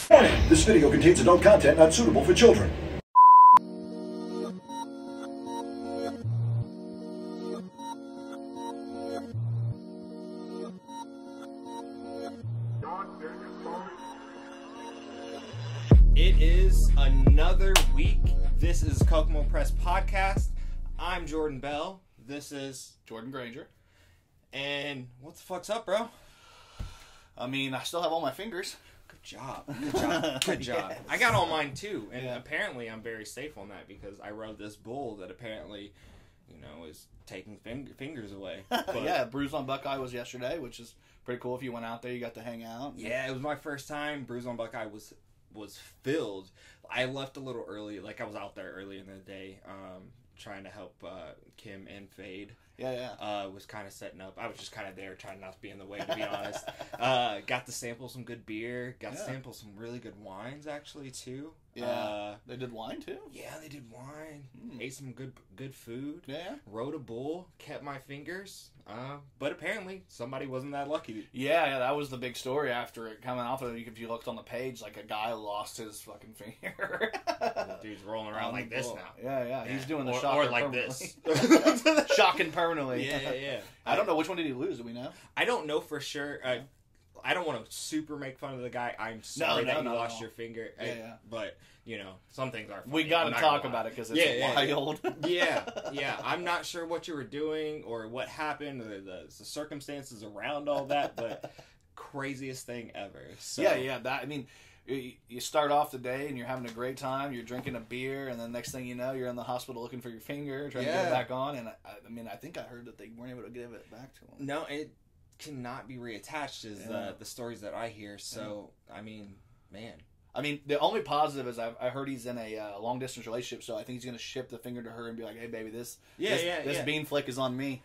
Warning, this video contains adult content not suitable for children. It is another week. This is Kokomo Press Podcast. I'm Jordan Bell. This is Jordan Granger. And what the fuck's up, bro? I mean, I still have all my fingers. Good job. Good job. Good job. Yes. I got all mine too. And Yeah. apparently I'm very safe on that because I rode this bull that apparently, is taking fingers away. But, Yeah, Bruise on Buckeye was yesterday, which is pretty cool. If you went out there, you got to hang out. Yeah, it was my first time. Bruise on Buckeye was filled. I left a little early. Like, I was out there early in the day trying to help Kim and Fade. Yeah. Was kind of setting up. I was just kind of there trying not to be in the way, to be honest. Got to sample some good beer. Got to sample some really good wines, actually, too. Yeah. They did wine, too? Yeah, they did wine. Ate some good food. Yeah. Rode a bull. Kept my fingers. But apparently, somebody wasn't that lucky. Yeah, that was the big story after it coming off of it. If you looked on the page, like, a guy lost his fucking finger. The dude's rolling around like this now. Yeah. He's doing the or, shocker or like permanently. this. Shocking permanently. Yeah. I don't know. Which one did he lose? Do we know? I don't know for sure. I don't want to super make fun of the guy. I'm sorry that you lost your finger. Yeah. But, some things are funny. We got to talk about it because it's wild. Yeah. I'm not sure what you were doing or what happened or the circumstances around all that, but craziest thing ever. So. Yeah. You start off the day and you're having a great time. You're drinking a beer, and then next thing you know, you're in the hospital looking for your finger, trying to get it back on. And I think I heard that they weren't able to give it back to him. No, it cannot be reattached, is the stories that I hear. So, man. The only positive is I heard he's in a long distance relationship, so I think he's going to ship the finger to her and be like, "Hey, baby, this bean flick is on me."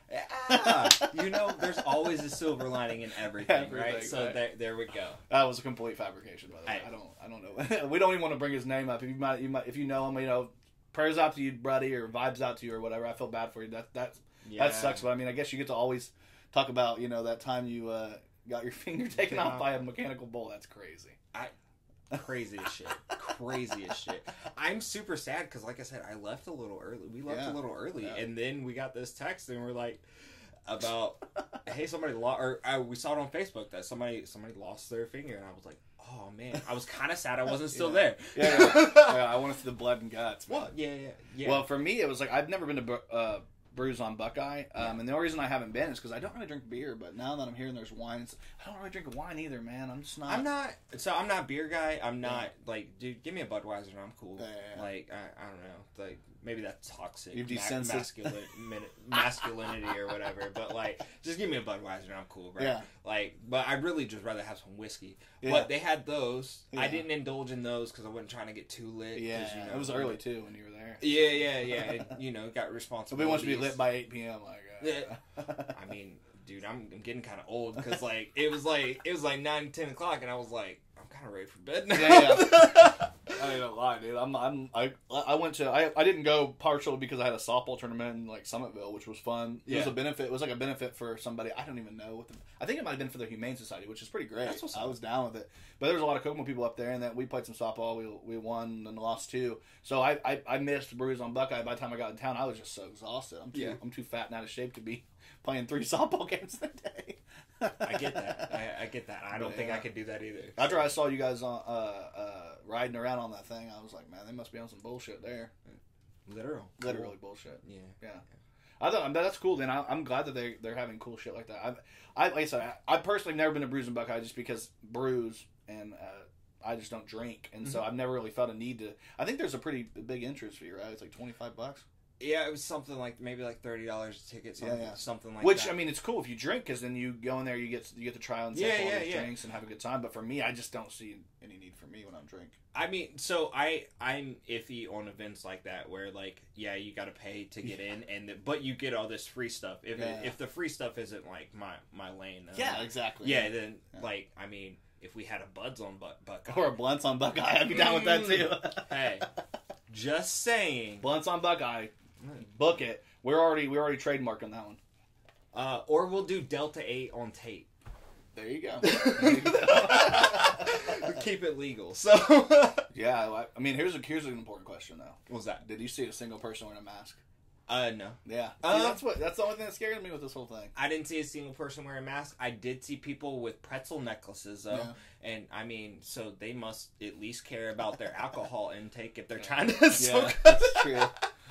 There's always a silver lining in everything, right? So there we go. That was a complete fabrication, by the way. I don't know. We don't even want to bring his name up. If you know him, prayers out to you, buddy, or vibes out to you, or whatever. I feel bad for you. That sucks. But I guess you get to always talk about that time you got your finger taken off by a mechanical bull. That's crazy. Crazy as shit. I'm super sad because, like I said, I left a little early. We left a little early, and then we got this text, and we're like, about, hey, somebody lost, or we saw it on Facebook that somebody lost their finger, and I was like, oh man, I was kind of sad I wasn't still there. Yeah, I want to see the blood and guts. Man. Well, yeah. Well, for me, it was like I've never been to Bruise on Buckeye, and the only reason I haven't been is because I don't really drink beer. But now that I'm hearing there's wine, I don't really drink wine either, man. I'm just not. I'm not a beer guy. I'm not like, dude, give me a Budweiser and I'm cool. Yeah. Like I don't know, like maybe that's toxic masculinity or whatever. But like, just give me a Budweiser and I'm cool, right? Yeah. Like, but I'd really just rather have some whiskey. Yeah. But they had those. Yeah. I didn't indulge in those because I wasn't trying to get too lit. Yeah, it was early too when you were there. Yeah. And, got responsibilities. Nobody wants to be lit by 8 p.m. Dude, I'm getting kind of old because like it was like 9-10 o'clock and I was like, I'm kind of ready for bed now. Yeah. I ain't gonna lie, dude. I went to I didn't go partially because I had a softball tournament in like Summitville, which was fun. It was a benefit. It was like a benefit for somebody. I don't even know I think it might have been for the Humane Society, which is pretty great. That's what's up. I was down with it. But there was a lot of Kokomo people up there, and that we played some softball. We won and lost too. So I missed Bruise on Buckeye. By the time I got in town, I was just so exhausted. I'm too fat and out of shape to be playing 3 softball games a day. I get that. I don't think I could do that either. After I saw you guys riding around on that thing, I was like, man, they must be on some bullshit there. Literally bullshit. Yeah. I thought that's cool. Then I'm glad that they're having cool shit like that. Like I said, I personally have never been to Bruise and Buckeye just because Bruise and I just don't drink, and so I've never really felt a need to. I think there's a pretty big entrance fee, right? It's like $25. Yeah, it was something like maybe like $30 a ticket, something like Which, that. Which, it's cool if you drink, because then you go in there, you get to try and sample all these drinks and have a good time. But for me, I just don't see any need for me when I'm drinking. So I'm iffy on events like that where like, you got to pay to get in, but you get all this free stuff. If the free stuff isn't like my lane, exactly. Then if we had a Buds on Buckeye or a Blunts on Buckeye, I'd be down with that too. Hey, just saying, Blunts on Buckeye. Book it. We already trademarking that one. Or we'll do Delta 8 on tape. There you go. keep it legal. So yeah, I mean, here's an important question though. What's that? Did you see a single person wearing a mask? No. Yeah. That's the only thing that scared me with this whole thing. I didn't see a single person wearing a mask. I did see people with pretzel necklaces though, and I mean, so they must at least care about their alcohol intake if they're trying to. Yeah, that's true.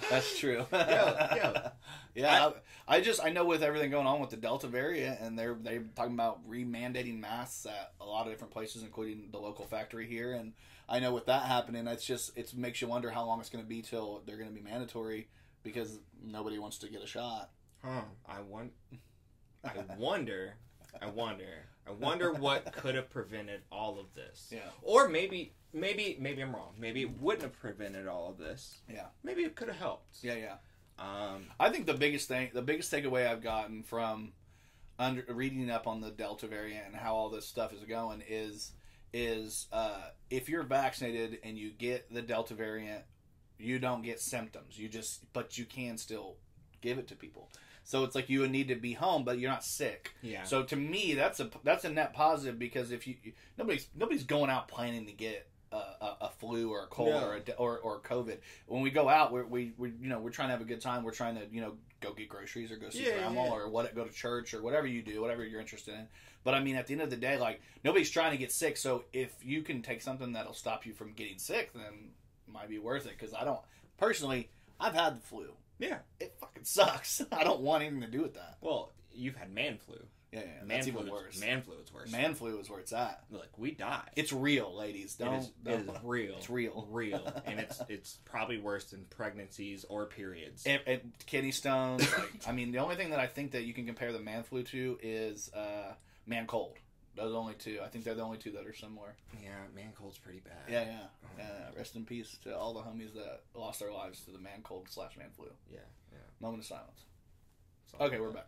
That's true. Yeah. I know with everything going on with the Delta variant, and they're talking about re-mandating masks at a lot of different places, including the local factory here. And I know with that happening, it makes you wonder how long it's going to be till they're going to be mandatory because nobody wants to get a shot. I wonder what could have prevented all of this. Yeah. Or maybe I'm wrong. Maybe it wouldn't have prevented all of this. Yeah. Maybe it could have helped. Yeah. I think the biggest takeaway I've gotten from reading up on the Delta variant and how all this stuff is going is if you're vaccinated and you get the Delta variant, you don't get symptoms. But you can still give it to people. So it's like you would need to be home, but you're not sick. Yeah. So to me, that's a net positive because if nobody's going out planning to get a flu or a cold or COVID. When we go out, we're trying to have a good time. We're trying to go get groceries or go see grandma or go to church or whatever you do, whatever you're interested in. But I mean, at the end of the day, like nobody's trying to get sick. So if you can take something that'll stop you from getting sick, then it might be worth it. Because I've had the flu. Yeah, it fucking sucks. I don't want anything to do with that. Well, you've had man flu. Yeah, that's even worse. Man flu is worse. Man flu is where it's at. Look, we died. It's real, ladies. It is real. It's real. And it's probably worse than pregnancies or periods. And kidney stones. I mean, the only thing that I think that you can compare the man flu to is man cold. Those only two. I think they're the only two that are similar. Yeah, man cold's pretty bad. Yeah. Rest in peace to all the homies that lost their lives to the man cold / man flu. Yeah. Moment of silence. Okay, we're back.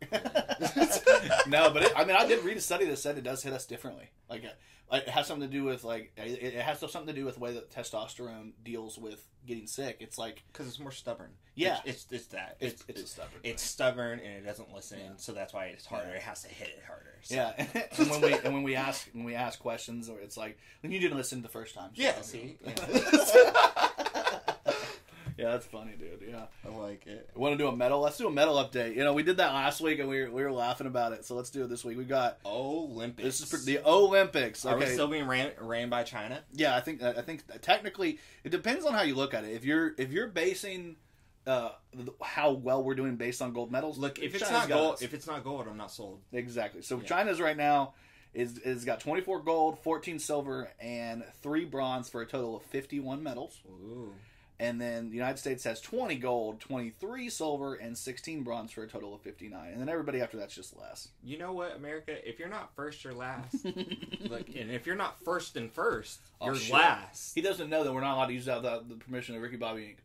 No, but I did read a study that said it does hit us differently. Like it has something to do with it has something to do with the way that testosterone deals with getting sick. It's like because it's more stubborn. Yeah, it's that. It's a stubborn. It's stubborn and it doesn't listen, so that's why it's harder. It has to hit it harder. So. Yeah, and when we ask questions, or it's like when you didn't listen the first time. So yeah, see. Yeah, that's funny, dude. Yeah, I like it. Want to do a medal? Let's do a medal update. We did that last week and we were laughing about it. So let's do it this week. We got Olympics. This is the Olympics. Okay. Are we still being ran by China? Yeah, I think technically it depends on how you look at it. If you're basing how well we're doing based on gold medals, look, if it's not gold, I'm not sold. Exactly. So China's right now is got 24 gold, 14 silver, and 3 bronze for a total of 51 medals. Ooh. And then the United States has 20 gold, 23 silver, and 16 bronze for a total of 59. And then everybody after that's just less. You know what, America? If you're not first, you're last. Look, and if you're not first and first, you're last. He doesn't know that we're not allowed to use that without the permission of Ricky Bobby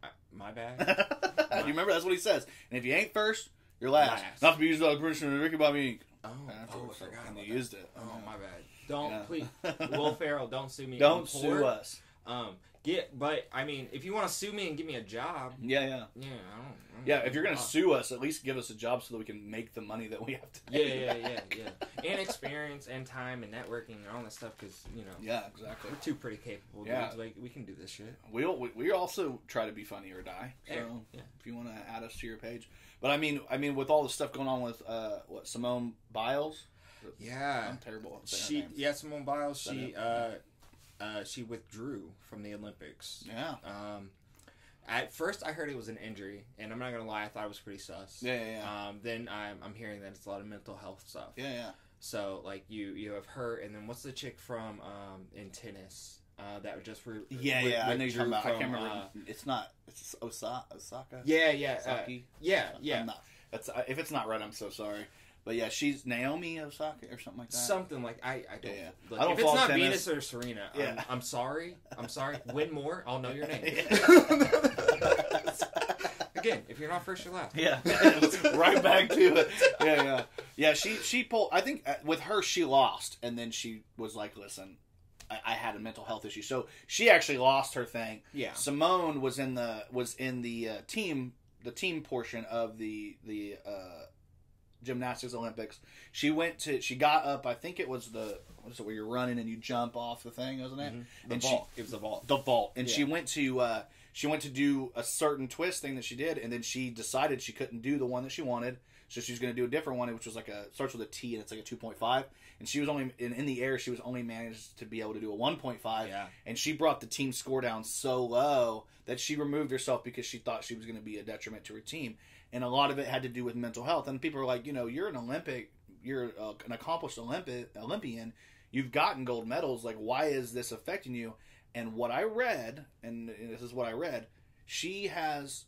Inc. My bad. You remember? That's what he says. And if you ain't first, you're last. Not to be used without the permission of Ricky Bobby Inc. Oh, I forgot. And you used it. Oh, my bad. Don't, please. Will Ferrell, don't sue me. Don't sue us. But I mean, if you want to sue me and give me a job, yeah. If you're gonna sue us, at least give us a job so that we can make the money that we have to pay. Yeah, and experience and time and networking and all that stuff because Yeah, exactly. We're two pretty capable dudes. Like we can do this shit. We also try to be funny or die. So if you want to add us to your page, but I mean, with all the stuff going on with Simone Biles. Yeah, I'm terrible at saying her name. Simone Biles. She withdrew from the Olympics. Yeah. At first, I heard it was an injury, and I'm not gonna lie, I thought it was pretty sus. Yeah. Then I'm hearing that it's a lot of mental health stuff. Yeah. So like you have her, and then what's the chick from in tennis that just I know you're talking about. I can't remember. It's Osaka. Yeah. Osaki. Yeah. I'm not, if it's not right, I'm so sorry. But yeah, she's Naomi Osaka or something like that. Something like I don't. Yeah. Like, if it's not tennis. Venus or Serena, I'm sorry. Win more, I'll know your name. Again, if you're not first, you're last. Yeah, right back to it. Yeah. She pulled. I think with her, she lost, and then she was like, "Listen, I had a mental health issue," so she actually lost her thing. Yeah. Simone was in the team portion of the gymnastics Olympics. She got up, I think it was where you're running and you jump off the thing, wasn't it? Mm-hmm. It was the vault. The vault. And she went to do a certain twist thing that she did, and then she decided she couldn't do the one that she wanted, so she was going to do a different one, which was starts with a T and it's like a 2.5. And she was only in the air. She was only managed to be able to do a 1.5. Yeah. And she brought the team score down so low that she removed herself because she thought she was going to be a detriment to her team. And a lot of it had to do with mental health. And people are like, you're an accomplished Olympian. You've gotten gold medals. Like, why is this affecting you? And what I read, and this is what I read, she has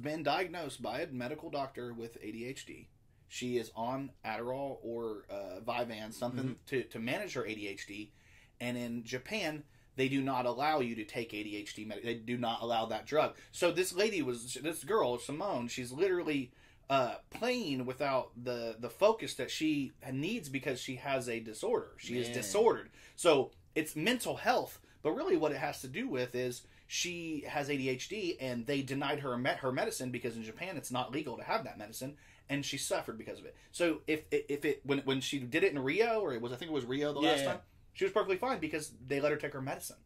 been diagnosed by a medical doctor with ADHD. She is on Adderall or Vyvanse, something to manage her ADHD. And in Japan, they do not allow you to take ADHD medication. They do not allow that drug. So this girl, Simone, she's literally playing without the focus that she needs because she has a disorder. She is disordered. So it's mental health. But really what it has to do with is she has ADHD and they denied her her medicine because in Japan it's not legal to have that medicine. And she suffered because of it. So when she did it in Rio, or I think it was Rio last time, she was perfectly fine because they let her take her medicine.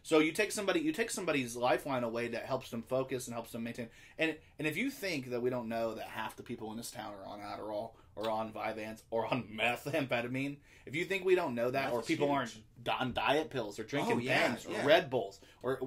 So you take somebody's lifeline away that helps them focus and helps them maintain. And if you think that we don't know that half the people in this town are on Adderall or on Vyvanse or on methamphetamine, if you think we don't know that, or people aren't on diet pills or drinking Bangs or Red Bulls or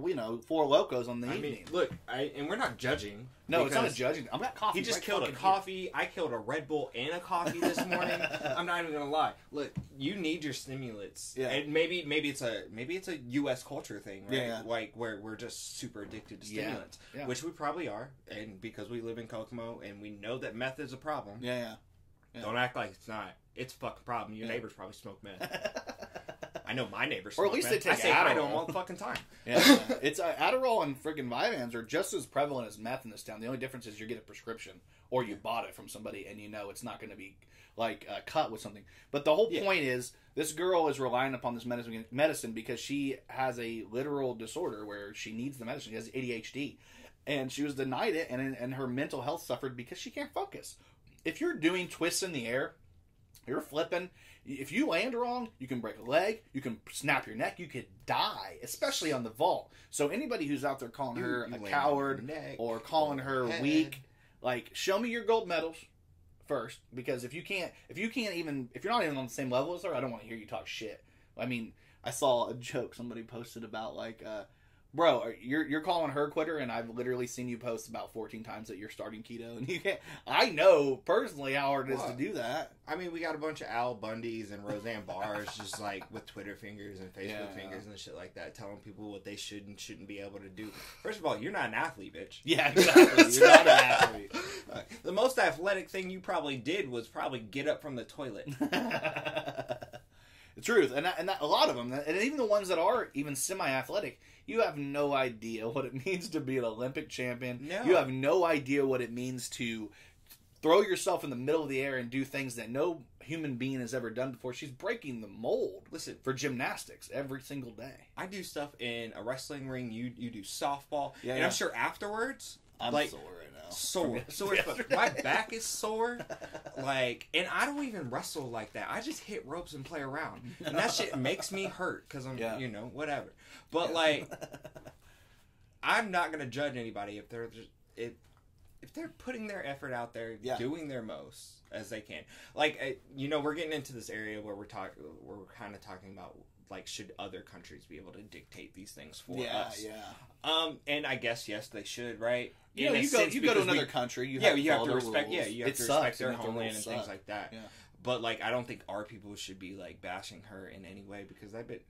Four Locos on the evening. Look, and we're not judging. No, it's not a judging. I'm not coffee. He just killed a coffee. I killed a Red Bull and a coffee this morning. I'm not even gonna lie. Look, you need your stimulants. Yeah. And maybe it's a U.S. culture thing, right? Yeah. Like where we're just super addicted to stimulants, which we probably are, and because we live in Kokomo and we know that meth is a problem. Yeah. Don't act like it's not. It's a fucking problem. Your neighbors probably smoke meth. I know my neighbors smoke meth. Or at least meth. they take Adderall. Adderall. I don't all the fucking time. Yeah. It's Adderall and friggin' Vyvanse are just as prevalent as meth in this town. The only difference is you get a prescription or you bought it from somebody and it's not going to be cut with something. But the whole point is this girl is relying upon this medicine because she has a literal disorder where she needs the medicine. She has ADHD. And she was denied it, and her mental health suffered because she can't focus. If you're doing twists in the air, you're flipping. If you land wrong, you can break a leg, you can snap your neck, you could die, especially on the vault. So anybody who's out there calling her a coward or calling her weak, show me your gold medals first. Because if you're not even on the same level as her, I don't want to hear you talk shit. I mean, I saw a joke somebody posted about bro, you're calling her quitter, and I've literally seen you post about 14 times that you're starting keto, and you can't. I know personally how hard it is to do that. I mean, we got a bunch of Al Bundys and Roseanne Barrs just with Twitter fingers and Facebook fingers and shit like that, telling people what they should and shouldn't be able to do. First of all, you're not an athlete, bitch. Yeah, exactly. You're not an athlete. The most athletic thing you probably did was probably get up from the toilet. The truth, and a lot of them, and even the ones that are even semi-athletic, you have no idea what it means to be an Olympic champion. No. You have no idea what it means to throw yourself in the middle of the air and do things that no human being has ever done before. She's breaking the mold. Listen, for gymnastics every single day. I do stuff in a wrestling ring. You do softball, and I'm sure afterwards, I'm sore right now. Sore. My back is sore. And I don't even wrestle like that. I just hit ropes and play around, and that shit makes me hurt because I'm, whatever. But I'm not gonna judge anybody if they're putting their effort out there, doing their most as they can. We're getting into this area where we're kind of talking about should other countries be able to dictate these things for us? Yeah. And I guess yes, they should, right? You go to another country. You have to respect. Rules. You have to respect their homeland and things like that. Yeah. But I don't think our people should be bashing her in any way because that bitch.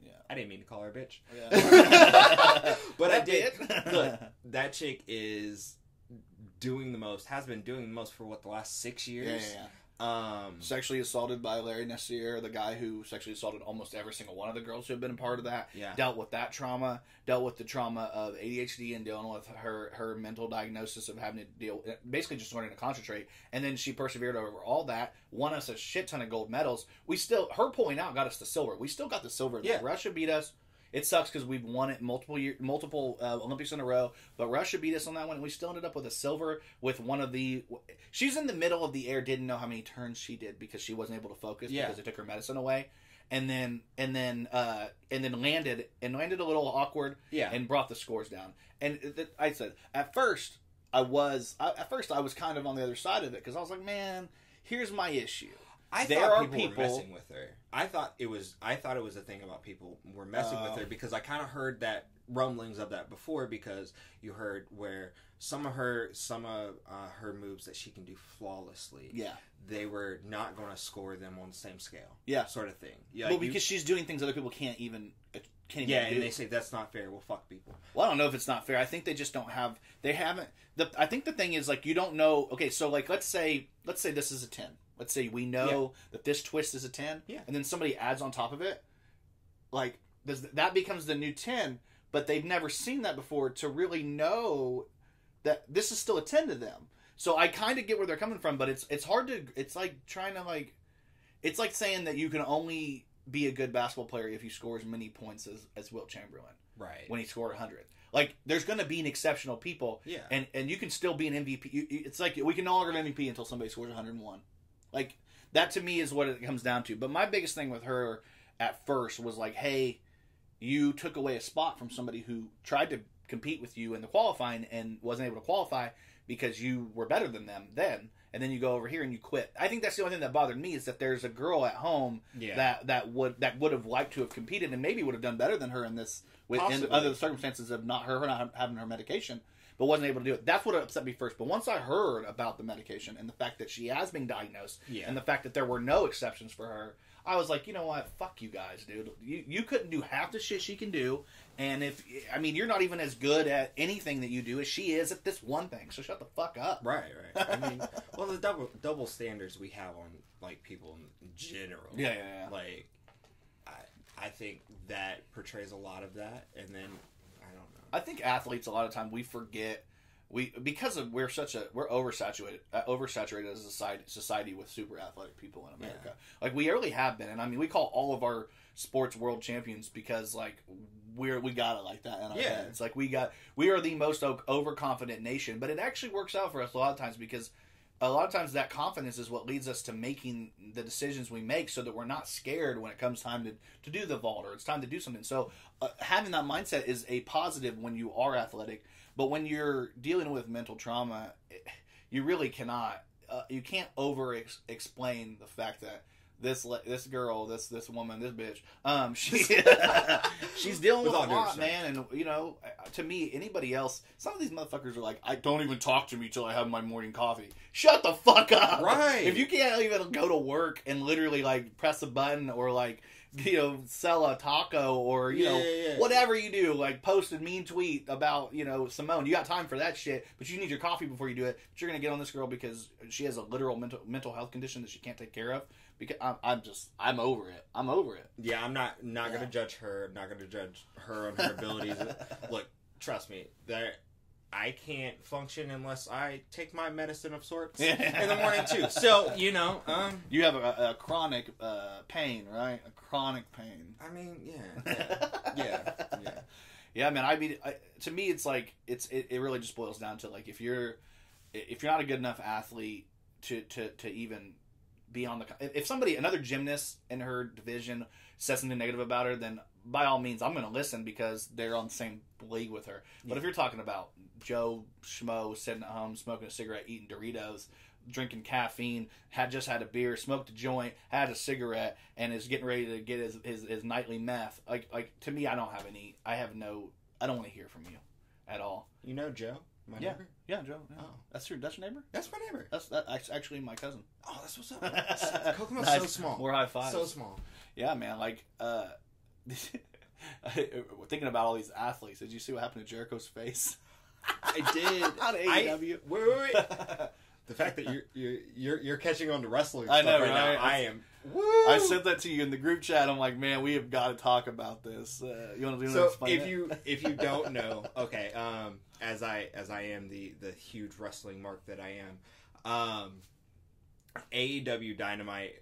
Yeah. I didn't mean to call her a bitch. Yeah. But I did. Look, that chick is doing the most. Has been doing the most for the last 6 years. Yeah. Sexually assaulted by Larry Nassar, the guy who sexually assaulted almost every single one of the girls who have been a part of that. Yeah. Dealt with that trauma, dealt with the trauma of ADHD and dealing with her mental diagnosis of having to basically just learning to concentrate. And then she persevered over all that, won us a shit ton of gold medals. Her pulling out got us the silver. We still got the silver. Yeah. Russia beat us. it sucks because we've won it multiple Olympics in a row. But Russia beat us on that one, and we still ended up with a silver with one of the. She's in the middle of the air. Didn't know how many turns she did because she wasn't able to focus because they took her medicine away. And then landed a little awkward, and brought the scores down. And I said at first I was kind of on the other side of it because I was like, man, here's my issue. I thought people were messing with her. I thought it was a thing about people were messing with her because I kind of heard that rumblings of that before because you heard where some of her moves that she can do flawlessly. Yeah. They were not going to score them on the same scale. Yeah. Sort of thing. Yeah. Well, because she's doing things other people can't even do. And they say that's not fair. Well, fuck people. Well, I don't know if it's not fair. I think they just don't have. They haven't. I think the thing is like you don't know. Okay, so like let's say this is a 10. Let's say we know that this twist is a 10. Yeah. And then somebody adds on top of it. Like that becomes the new 10, but they've never seen that before to really know that this is still a 10 to them. So I kind of get where they're coming from, but it's hard to. It's like trying to like. It's like saying that you can only be a good basketball player if you score as many points as Wilt Chamberlain. Right. When he scored 100. Like, there's going to be an exceptional people. Yeah. And you can still be an MVP. It's like, we can no longer have MVP until somebody scores 101. Like, that to me is what it comes down to. But my biggest thing with her at first was like, hey, you took away a spot from somebody who tried to compete with you in the qualifying and wasn't able to qualify because you were better than them then. And then you go over here and you quit. I think that's the only thing that bothered me is that there's a girl at home that would have liked to have competed and maybe would have done better than her in this under the circumstances of her not having her medication, but wasn't able to do it. That's what upset me first. But once I heard about the medication and the fact that she has been diagnosed and the fact that there were no exceptions for her, I was like, you know what? Fuck you guys, dude. You couldn't do half the shit she can do. And you're not even as good at anything that you do as she is at this one thing. So shut the fuck up. Right. I mean, well, the double standards we have on like people in general. Yeah. Like, I think that portrays a lot of that. And then I don't know. I think athletes a lot of time we forget. Because we're oversaturated as a society with super athletic people in America. Yeah. Like we really have been, and I mean we call all of our sports world champions because like we got it like that in our heads. Like we are the most overconfident nation, but it actually works out for us a lot of times because a lot of times that confidence is what leads us to making the decisions we make so that we're not scared when it comes time to do the vault or it's time to do something. So having that mindset is a positive when you are athletic. But when you're dealing with mental trauma, you really cannot. You can't explain the fact that this girl, this woman, this bitch, she's dealing with a lot, man. And you know, to me, anybody else, some of these motherfuckers are like, I don't even talk to me till I have my morning coffee. Shut the fuck up, right? If you can't even go to work and literally like press a button or like, you know, sell a taco or, you know, whatever you do, like post a mean tweet about, you know, Simone. You got time for that shit, but you need your coffee before you do it. But you're going to get on this girl because she has a literal mental health condition that she can't take care of. Because I'm over it. I'm over it. Yeah, I'm not going to judge her. I'm not going to judge her on her abilities. Look, trust me, I can't function unless I take my medicine of sorts in the morning too. So, you know, you have a chronic pain, right? A chronic pain. I mean, yeah. Yeah, man. I mean, to me, it's like it really just boils down to like if you're not a good enough athlete to even be on if another gymnast in her division says something negative about her, then by all means, I'm going to listen because they're on the same league with her. But if you're talking about Joe Schmoe sitting at home smoking a cigarette, eating Doritos, drinking caffeine, had just had a beer, smoked a joint, had a cigarette, and is getting ready to get his nightly meth, like to me, I don't want to hear from you at all. You know Joe? My neighbor? Yeah, Joe. Yeah. Oh. That's your neighbor? That's my neighbor. That's actually my cousin. Oh, that's what's up. Kokomo's so small. More high fives. So small. Yeah, man. Like, thinking about all these athletes, did you see what happened to Jericho's face? I did. On AEW. Wait. The fact that you're catching on to wrestling I stuff know, right now, I am. Woo! I sent that to you in the group chat. I'm like, man, we have got to talk about this. You want to explain if you don't know, okay, as I am the huge wrestling mark that I am, AEW Dynamite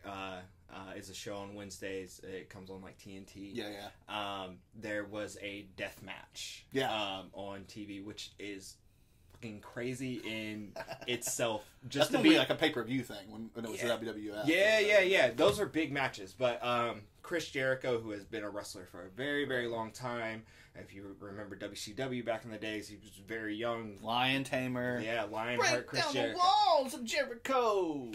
is a show on Wednesdays. It comes on like TNT. Yeah. There was a death match. Yeah. On TV, which is fucking crazy in itself. Just to be like a pay-per-view thing when it was the WWF. Yeah. Those are big matches. But Chris Jericho, who has been a wrestler for a very, very long time. If you remember WCW back in the days, he was very young. Lion Tamer. Yeah, Lionheart Chris Jericho. Break down the walls of Jericho!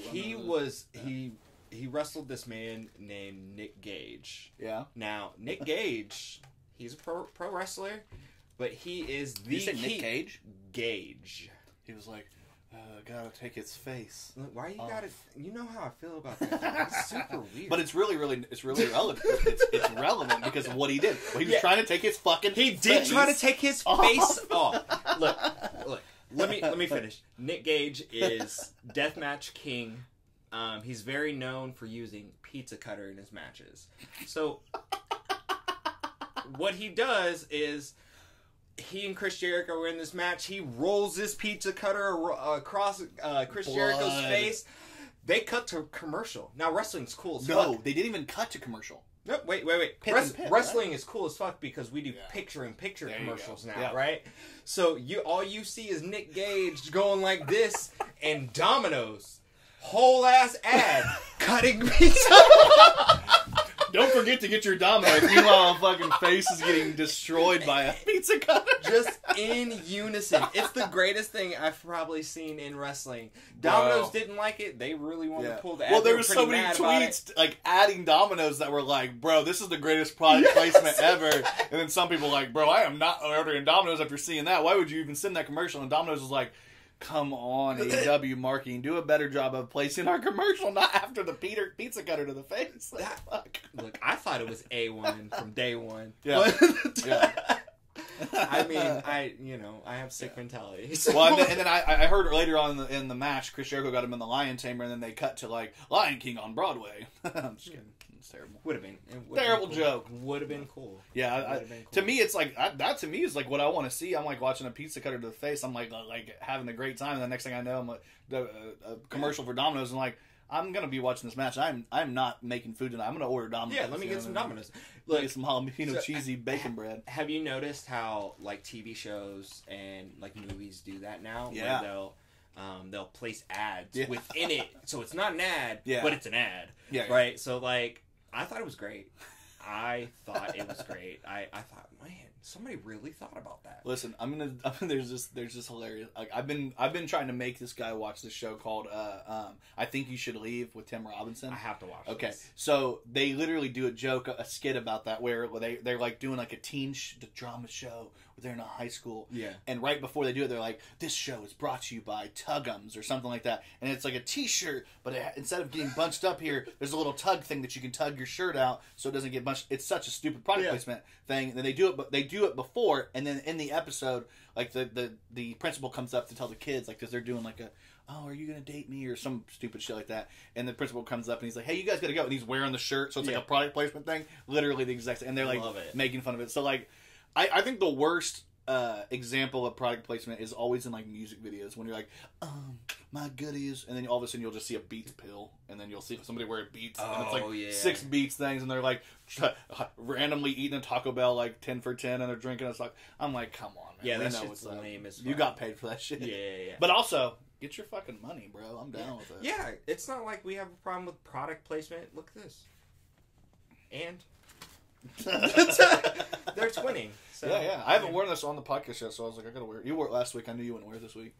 He wrestled this man named Nick Gage. Yeah. Now, Nick Gage, he's a pro wrestler, but he is the... You say Nick Cage? Gage. He was like, gotta take its face. Why you gotta... You know how I feel about that. It's super weird. But it's really relevant. It's relevant because of what he did. Well, he was trying to take his fucking He did try to take his face off. Look. Let me finish. Nick Gage is Deathmatch King. He's very known for using pizza cutter in his matches. So, what he does is... He and Chris Jericho were in this match. He rolls this pizza cutter across Chris Jericho's face. They cut to commercial. Now, wrestling's cool as fuck. No, they didn't even cut to commercial. No, wait. Wrestling is cool as fuck because we do picture-in-picture commercials now, right? So, all you see is Nick Gage going like this and Domino's whole-ass ad cutting pizza. Don't forget to get your Domino's. Meanwhile, a fucking face is getting destroyed by a pizza cutter. Just in unison. It's the greatest thing I've probably seen in wrestling. Domino's didn't like it. They really wanted to pull the ad. Well, there were so many tweets like adding Domino's that were like, bro, this is the greatest product placement ever. And then some people like, bro, I am not ordering Domino's after seeing that. Why would you even send that commercial? And Domino's was like, come on, AEW marketing. Do a better job of placing our commercial, not after the pizza cutter to the face. Like, fuck. Look, I thought it was A1 from day one. Yeah. I mean, I have sick mentality. So. Well, and then I heard later on in the match, Chris Jericho got him in the Lion Tamer, and then they cut to like Lion King on Broadway. I'm just kidding. It's terrible. Would have been. Terrible joke. Would have been cool. Yeah, cool. To me, it's like that. To me, is like what I want to see. I'm like watching a pizza cutter to the face. I'm like having a great time, and the next thing I know, I'm like a commercial for Domino's, and like I'm gonna be watching this match. I'm not making food tonight. I'm gonna order Domino's. Yeah, let me get some Domino's. Look, get some jalapeno cheesy bacon bread. Have you noticed how like TV shows and like movies do that now? Yeah. Where they'll place ads within it, so it's not an ad, but it's an ad. Yeah. Right. So like, I thought it was great. I thought, man, somebody really thought about that. Listen, there's this hilarious. Like, I've been trying to make this guy watch this show called I Think You Should Leave with Tim Robinson. I have to watch. Okay, this. So they literally do a skit about that where they're like doing like a teen drama show where they're in a high school. Yeah. And right before they do it, they're like, "This show is brought to you by Tuggums" or something like that. And it's like a T-shirt, but instead of getting bunched up here, there's a little tug thing that you can tug your shirt out so it doesn't get bunched. It's such a stupid product placement thing. And then they do it, but they do it before, and then in the episode, like the principal comes up to tell the kids, like, because they're doing like are you gonna date me or some stupid shit like that, and the principal comes up and he's like, hey, you guys gotta go, and he's wearing the shirt, so it's like a product placement thing, literally the exact same, and they're like making fun of it. So like I think the worst example of product placement is always in like music videos when you're like, my goodies, and then all of a sudden you'll just see a Beats pill, and then you'll see somebody wearing Beats, and it's like 6 Beats things, and they're like randomly eating a Taco Bell like 10 for 10, and they're drinking. It's like, I'm like, come on, man. Yeah, that's just lame as fuck. You got paid for that shit. Yeah. But also, get your fucking money, bro. I'm down with it. Yeah, it's not like we have a problem with product placement. Look at this. And they're twinning. So, yeah. I haven't worn this on the podcast yet, so I was like, I gotta wear it. You wore it last week. I knew you wouldn't wear it this week.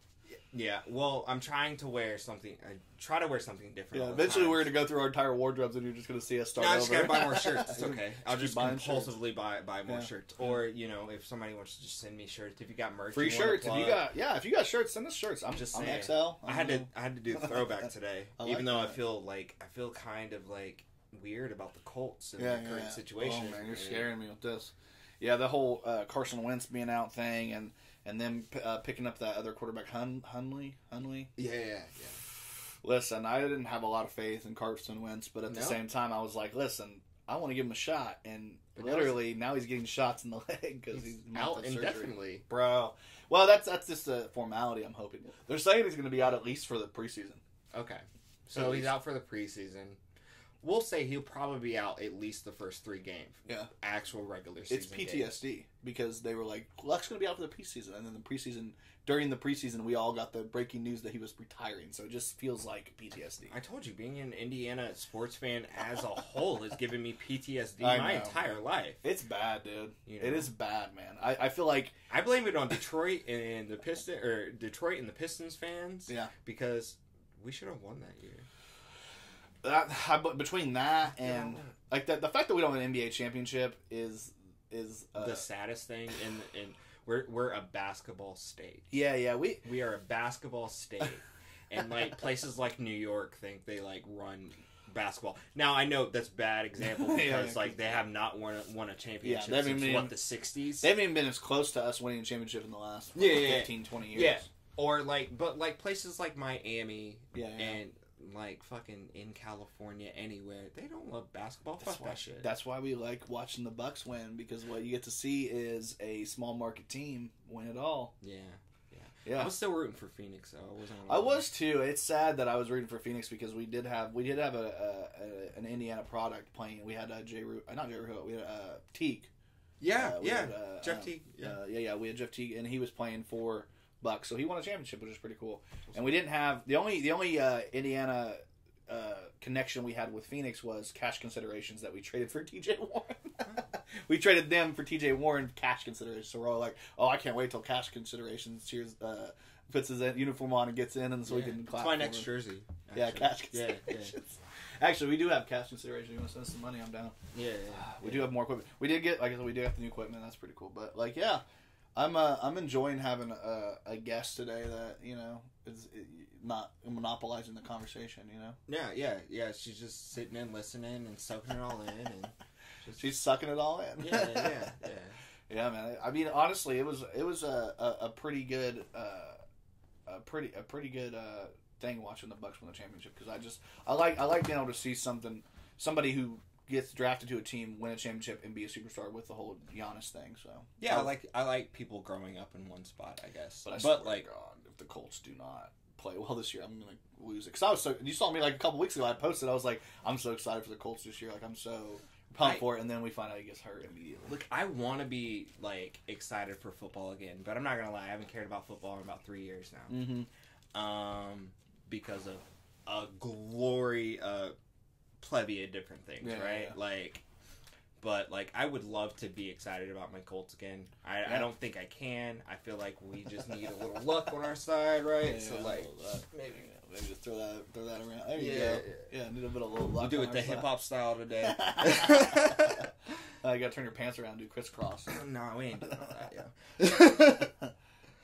Yeah, well, I'm trying to wear something. I try to wear something different. Yeah, eventually we're going to go through our entire wardrobes, and you're just going to see us start over. I just got to buy more shirts. It's okay. I'll just compulsively buy more shirts. Or, if somebody wants to just send me shirts. If you got merch, free shirts. If you got shirts, send us shirts. I'm XL. I had to do the throwback today, even though I feel kind of like weird about the Colts and the current situation. Oh man, you're scaring me with this. Yeah, the whole Carson Wentz being out thing, and then picking up that other quarterback, Hundley. Yeah. Listen, I didn't have a lot of faith in Carson Wentz, but at the same time, I was like, listen, I want to give him a shot, and literally now he's getting shots in the leg because he's out indefinitely, bro. Well, that's just a formality. I'm hoping they're saying he's going to be out at least for the preseason. Okay, so he's out for the preseason. we'll say he'll probably be out at least the first 3 games. Yeah. Actual regular season. It's PTSD games. Because they were like, Luck's going to be out for the preseason. And then during the preseason, we all got the breaking news that he was retiring. So it just feels like PTSD. I told you, being an Indiana sports fan as a whole has given me PTSD my entire life. It's bad, dude. You know? It is bad, man. I feel like... I blame it on Detroit and the Pistons fans. Yeah. Because we should have won that year. Between that and... Like, the fact that we don't win an NBA championship is the saddest thing in we're a basketball state. Yeah, we are a basketball state. And like places like New York think they like run basketball. Now I know that's a bad example because like they have not won a championship since the 60s. They haven't even been as close to us winning a championship in the last 15, 20 years. Yeah. Or like places like Miami and like fucking in California anywhere, they don't love basketball. Fuck that shit. That's why we like watching the Bucks win, because what you get to see is a small market team win it all. Yeah. I was still rooting for Phoenix, though. I was too. It's sad that I was rooting for Phoenix because we did have an Indiana product playing. We had we had Teague. Jeff Teague. We had Jeff Teague, and he was playing for Bucks, so he won a championship, which is pretty cool. And we didn't have the only Indiana connection we had with Phoenix was cash considerations that we traded for TJ Warren. We traded them for TJ Warren cash considerations. So we're all like, "Oh, I can't wait till cash considerations puts his uniform on and gets in, and so we can clap." It's my next jersey. Actually. Yeah, cash considerations. Yeah. Actually, we do have cash considerations. You want to send us some money? I'm down. Yeah. We do have more equipment. We did get, like I said, we do have the new equipment. That's pretty cool. But like, yeah. I'm enjoying having a guest today that, you know, is not monopolizing the conversation, you know? Yeah. She's just sitting and listening and soaking it all in, and she's sucking it all in. Yeah. Yeah, man. I mean, honestly, it was a pretty good thing watching the Bucks win the championship, because I like being able to see somebody who gets drafted to a team, win a championship, and be a superstar with the whole Giannis thing. So yeah, I like people growing up in one spot, I guess. But I swear to God, if the Colts do not play well this year, I'm gonna lose it. Because you saw me like a couple weeks ago. I posted, I was like, I'm so excited for the Colts this year. Like, I'm so pumped for it, and then we find out he gets hurt immediately. Look, I want to be like excited for football again, but I'm not gonna lie, I haven't cared about football in about 3 years now. Mm-hmm. Because of a glory plebby of different things, right? Yeah. Like, but like I would love to be excited about my Colts again. I don't think I can. I feel like we just need a little luck on our side, right? Yeah, so like maybe just throw that around. There you go. Yeah, need a bit of little luck. We'll do it the hip hop style today. You gotta turn your pants around and do crisscross. No, we ain't doing that.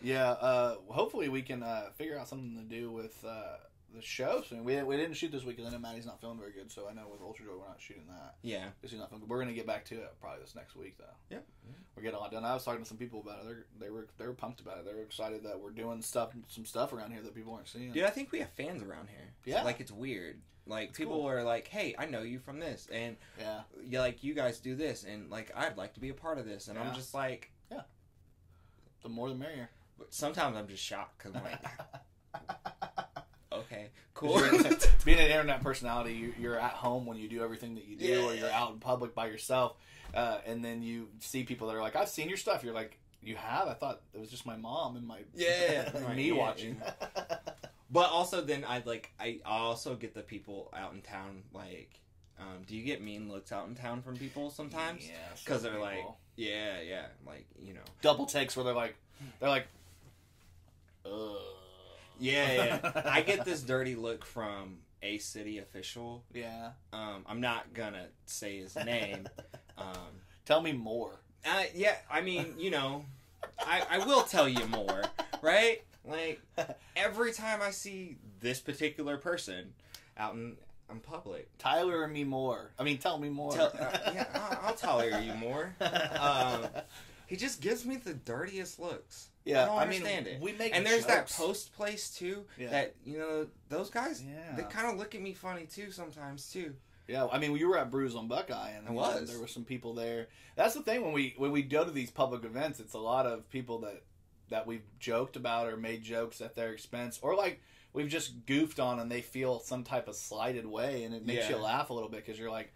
Yeah. Hopefully we can figure out something to do with the show. So we didn't shoot this week because I know Maddie's not feeling very good. So I know with Ultra Joy we're not shooting that. Yeah. She's not feeling good. We're gonna get back to it probably this next week though. Yeah. We're getting a lot done. I was talking to some people about it. They were pumped about it. They were excited that we're doing some stuff around here that people aren't seeing. Dude, I think we have fans around here. Yeah. Like, it's weird. Like, it's people are like, hey, I know you from this, and like, you guys do this, and like, I'd like to be a part of this, and I'm just like, the more the merrier. But sometimes I'm just shocked because I'm like, okay, cool. Being an internet personality, you're at home when you do everything that you do, or you're out in public by yourself, and then you see people that are like, I've seen your stuff. You're like, you have? I thought it was just my mom and me watching. But also then I also get the people out in town, like, do you get mean looks out in town from people sometimes? Yeah. Because they're like, like, you know. Double takes where they're like, ugh. Yeah. I get this dirty look from a city official. Yeah. I'm not gonna say his name. Tell me more. Yeah, I mean, you know, I will tell you more, right? Like, every time I see this particular person out in public. Tyler and me more. I mean, tell me more. I'll tell you more. He just gives me the dirtiest looks. Yeah, I don't understand it. We make and there's jokes. That post place, too, that, you know, those guys, they kind of look at me funny, too, sometimes, too. Yeah, I mean, you were at Brews on Buckeye, and there were some people there. That's the thing, when we go to these public events, it's a lot of people that we've joked about or made jokes at their expense, or like we've just goofed on, and they feel some type of slighted way, and it makes you laugh a little bit because you're like,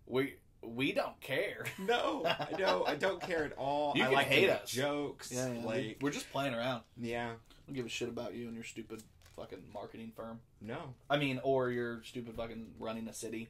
we don't care. No, I don't care at all. You I can like hate us. Jokes. Yeah, like we're just playing around. Yeah, I don't give a shit about you and your stupid fucking marketing firm. No, I mean, or your stupid fucking running a city.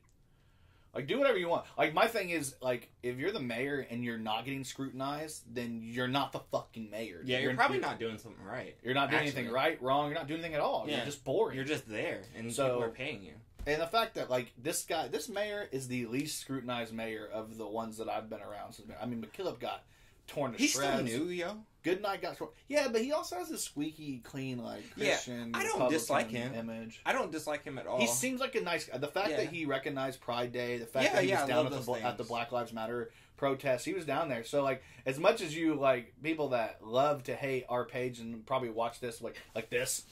Like, do whatever you want. Like, my thing is, like, if you're the mayor and you're not getting scrutinized, then you're not the fucking mayor. Yeah, you're probably not doing something right. You're not doing anything right, wrong. You're not doing anything at all. Yeah. You're just boring. You're just there, and people are paying you. And the fact that, like, this mayor is the least scrutinized mayor of the ones that I've been around. I mean, McKillop got torn to shreds. He's still new, yo. Goodnight got torn. Yeah, but he also has this squeaky clean, like, Christian, I don't dislike him. Image. I don't dislike him at all. He seems like a nice guy. The fact that he recognized Pride Day, the fact that he was down at the Black Lives Matter protest, he was down there. So, like, as much as you, like, people that love to hate our page and probably watch this, like this,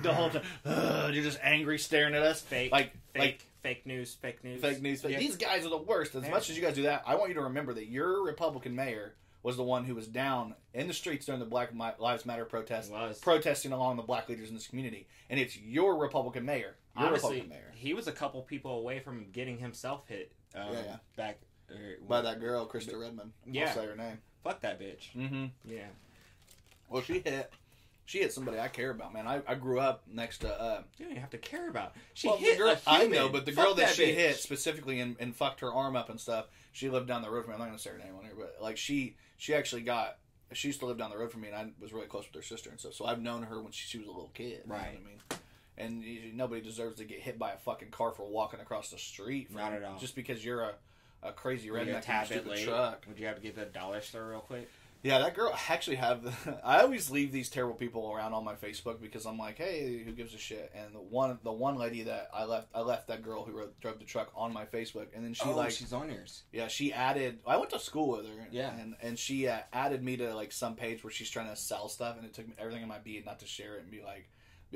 the whole time, you're just angry staring at us. Fake news. Yeah. These guys are the worst. As much as you guys do that, I want you to remember that your Republican mayor was the one who was down in the streets during the Black Lives Matter protest, protesting along the black leaders in this community. And it's your Republican mayor. Honestly, he was a couple people away from getting himself hit back by that girl, Krista Redmond. I'll say her name. Fuck that bitch. Mm-hmm. Yeah. Well, she hit somebody I care about, man. I grew up next to... you don't even have to care about. She hit a human. I know, but the girl that she hit specifically and fucked her arm up and stuff, she lived down the road from me. I'm not going to say her name on here, but like she actually got... She used to live down the road from me, and I was really close with her sister and stuff. So I've known her when she was a little kid. Right. You know what I mean? And nobody deserves to get hit by a fucking car for walking across the street. Not at all. Just because you're a crazy redneck in a stupid truck. Would you have to get the dollar store real quick? Yeah, that girl actually I always leave these terrible people around on my Facebook because I'm like, hey, who gives a shit? And the one lady that I left that girl who drove the truck on my Facebook, and then she's on yours. Yeah, she added. I went to school with her. Yeah, and she added me to like some page where she's trying to sell stuff, and it took me everything in my being not to share it and be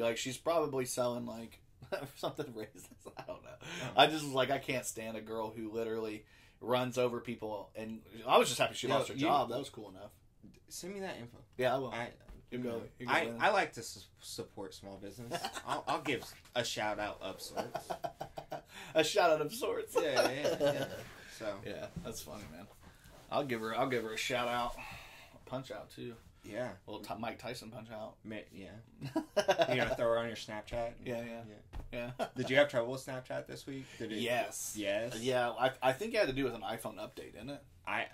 like she's probably selling like something racist. I don't know. Oh. I just I can't stand a girl who literally runs over people, and I was just happy she lost her job. That was cool enough. Send me that info. Yeah, I will. I like to support small business. I'll give a shout out of sorts. A shout out of sorts. Yeah. So yeah, that's funny, man. I'll give her a shout out, a punch out too. Yeah, a little Mike Tyson punch out. Yeah. You gonna throw her on your Snapchat? Yeah. Did you have trouble with Snapchat this week? Yes. Yeah, I think it had to do with an iPhone update, didn't it? I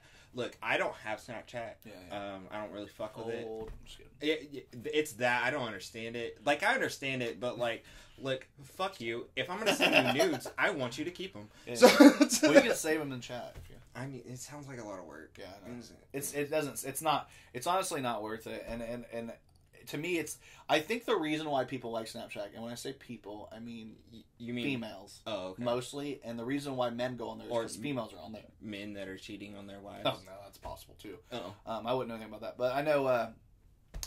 don't have Snapchat. Yeah. I don't really fuck with it. Just kidding. It's that I don't understand it. Like, I understand it, but look, fuck you. If I'm gonna send you nudes, I want you to keep them. Yeah. So you can save them in chat if you. I mean, it sounds like a lot of work. Yeah, I know. It's honestly not worth it. And to me, I think the reason why people like Snapchat, and when I say people, I mean you mean females. Oh, okay. Mostly, and the reason why men go on there is because females are on there. Men that are cheating on their wives. Oh no, that's possible too. Oh, I wouldn't know anything about that, but I know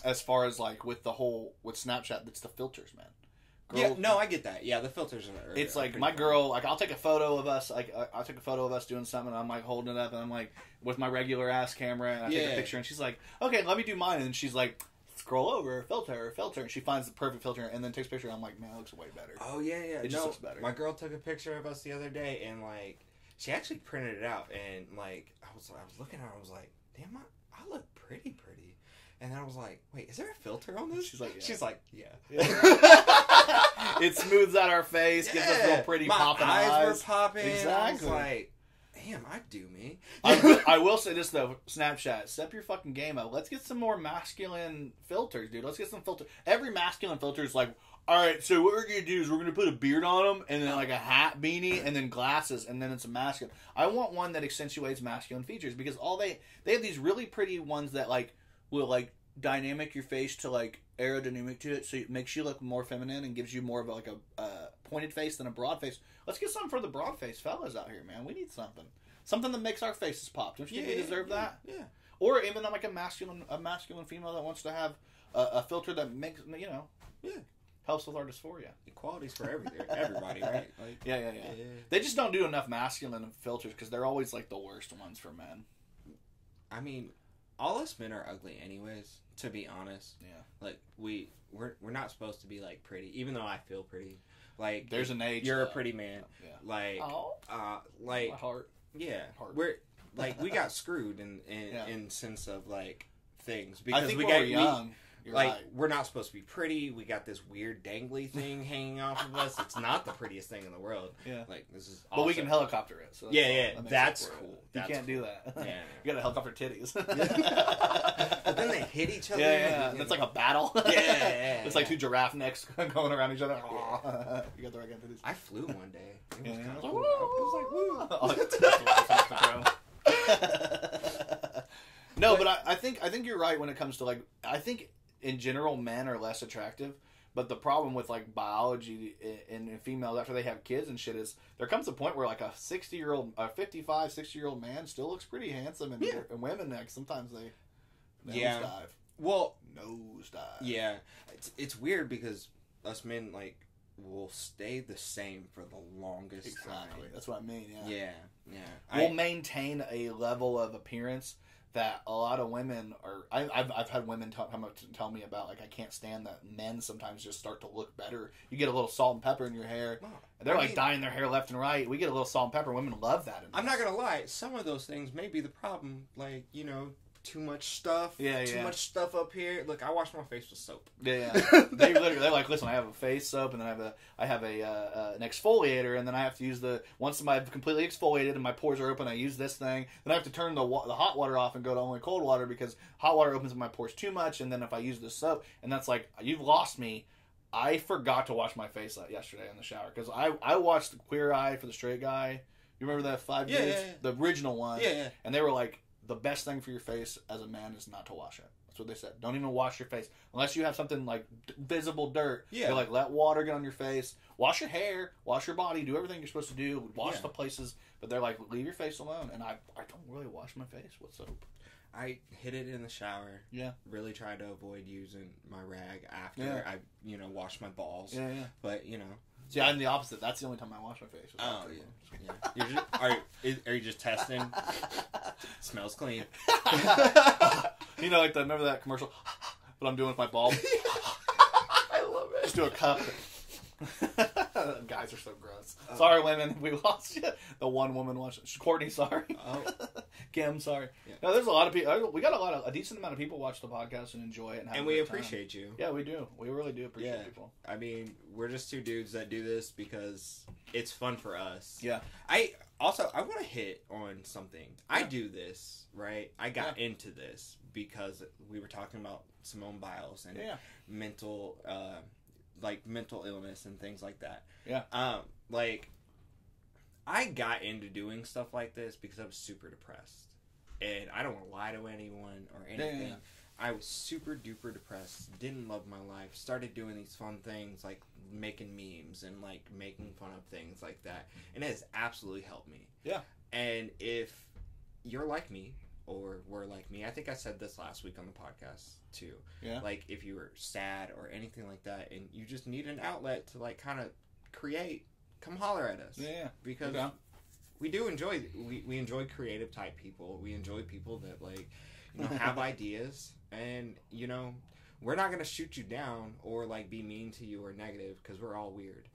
as far as like with Snapchat, it's the filters, man. Yeah, no, I get that. Yeah, the filters are. It's like my girl. Like, I'll take a photo of us. Like, I'll take a photo of us doing something. And I'm like holding it up, and I'm like with my regular ass camera, and I take a picture, and she's like, "Okay, let me do mine." And she's like, "Scroll over, filter," and she finds the perfect filter, and then takes a picture. And I'm like, "Man, it looks way better." Oh yeah. It just looks better. My girl took a picture of us the other day, and like she actually printed it out, and like I was looking at her, I was like, "Damn, I look pretty." And I was like, wait, is there a filter on this? She's like, yeah. She's like, yeah. It smooths out our face, gives us real pretty popping eyes. My eyes were popping. Exactly. I was like, damn, I do me. I will say this, though. Snapchat, step your fucking game up. Let's get some more masculine filters, dude. Let's get some filters. Every masculine filter is like, all right, so what we're going to do is we're going to put a beard on them, and then like a hat, beanie, and then glasses, and then it's a masculine. I want one that accentuates masculine features, because they have these really pretty ones that like will like dynamic your face to like aerodynamic to it, so it makes you look more feminine and gives you more of like a pointed face than a broad face. Let's get something for the broad face fellas out here, man. We need something that makes our faces pop. Don't you think we deserve that? Yeah. Or even like a masculine female that wants to have a filter that makes helps with our dysphoria. Equality's for everybody, right? Like, yeah. They just don't do enough masculine filters because they're always like the worst ones for men. I mean, all us men are ugly anyways, to be honest. Yeah. Like, we're not supposed to be, like, pretty, even though I feel pretty. Like, there's an age. You're a pretty man. Yeah. Like, like, my heart. Yeah. Heart. We're, like, we got screwed in sense of, like, things. Because I think when we're young, you're like, right. we're not supposed to be pretty. We got this weird dangly thing hanging off of us. It's not the prettiest thing in the world. Yeah. Like, this is But we can helicopter it. So that's cool. You can't do that. Yeah. You gotta helicopter titties. But then they hit each other. Yeah. It's like a battle. Yeah. It's like two giraffe necks going around each other. You got the right kind of titties. I flew one day. It was kind of cool. I was like, woo. No, but I think you're right when it comes to, like, I think in general men are less attractive, but the problem with, like, biology in females after they have kids and shit is there comes a point where, like, a 55, 60-year-old man still looks pretty handsome, and women, like, sometimes they nosedive. Well, nosedive. Yeah. It's weird because us men, like, will stay the same for the longest time. That's what I mean. Yeah. We'll maintain a level of appearance that a lot of women are. I've had women tell me about, like, I can't stand that men sometimes just start to look better. You get a little salt and pepper in your hair. Well, they're dyeing their hair left and right. We get a little salt and pepper. Women love that. I'm not gonna lie. Some of those things may be the problem. Like, too much stuff. Too much stuff up here. Look, I wash my face with soap. Yeah. They're like, listen, I have a face soap, and then I have an exfoliator, and then I have to use once I've completely exfoliated and my pores are open, I use this thing. Then I have to turn the hot water off and go to only cold water because hot water opens my pores too much. And then if I use the soap, and that's like, you've lost me. I forgot to wash my face yesterday in the shower because I watched Queer Eye for the Straight Guy. You remember that 5 dudes? Yeah. The original one. Yeah. And they were like, the best thing for your face as a man is not to wash it. That's what they said. Don't even wash your face. Unless you have something like visible dirt. Yeah. They're like, let water get on your face. Wash your hair. Wash your body. Do everything you're supposed to do. Wash the places. But they're like, leave your face alone. And I don't really wash my face with soap. I hit it in the shower. Yeah. Really tried to avoid using my rag after I, wash my balls. Yeah. But, See, I'm the opposite. That's the only time I wash my face. Oh, yeah. You're just, are you just testing? Smells clean. Remember that commercial? What I'm doing with my balls? I love it. Just do a cup. Guys are so gross. Sorry, women. We lost you. The one woman watched. Courtney, sorry. Oh. Kim, sorry. Yeah. No, there's a lot of people. We got a decent amount of people watch the podcast and enjoy it. And we appreciate you. Yeah, we do. We really do appreciate people. I mean, we're just two dudes that do this because it's fun for us. Yeah. I want to hit on something. Yeah. I do this, right? I got into this because we were talking about Simone Biles and mental illness and things like that. Yeah. I got into doing stuff like this because I was super depressed. And I don't want to lie to anyone or anything. Yeah. I was super duper depressed, didn't love my life, started doing these fun things like making memes and like making fun of things like that. And it has absolutely helped me. Yeah. And if you're like me or were like me, I think I said this last week on the podcast too. Yeah. Like if you were sad or anything like that and you just need an outlet to like kind of create, come holler at us. Yeah. Because we do enjoy, we enjoy creative type people. We enjoy people that like, have ideas. And, we're not going to shoot you down or, like, be mean to you or negative because we're all weird.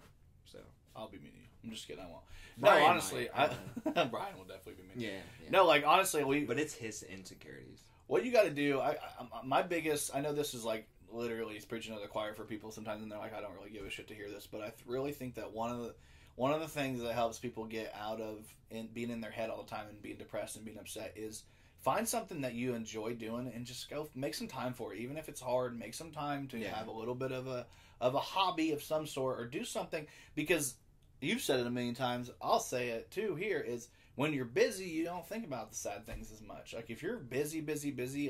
So. I'll be mean to you. I'm just kidding. I won't. Brian no, honestly, Brian will definitely be mean. Yeah. No, like, honestly, But it's his insecurities. What you got to do, my biggest, I know this is, like, literally preaching to the choir for people sometimes, and they're like, I don't really give a shit to hear this, but I really think that one of the things that helps people get out of being in their head all the time and being depressed and being upset is find something that you enjoy doing and just go make some time for it. Even if it's hard, make some time to have a little bit of a hobby of some sort or do something, because you've said it a million times. I'll say it too here is when you're busy, you don't think about the sad things as much. Like if you're busy,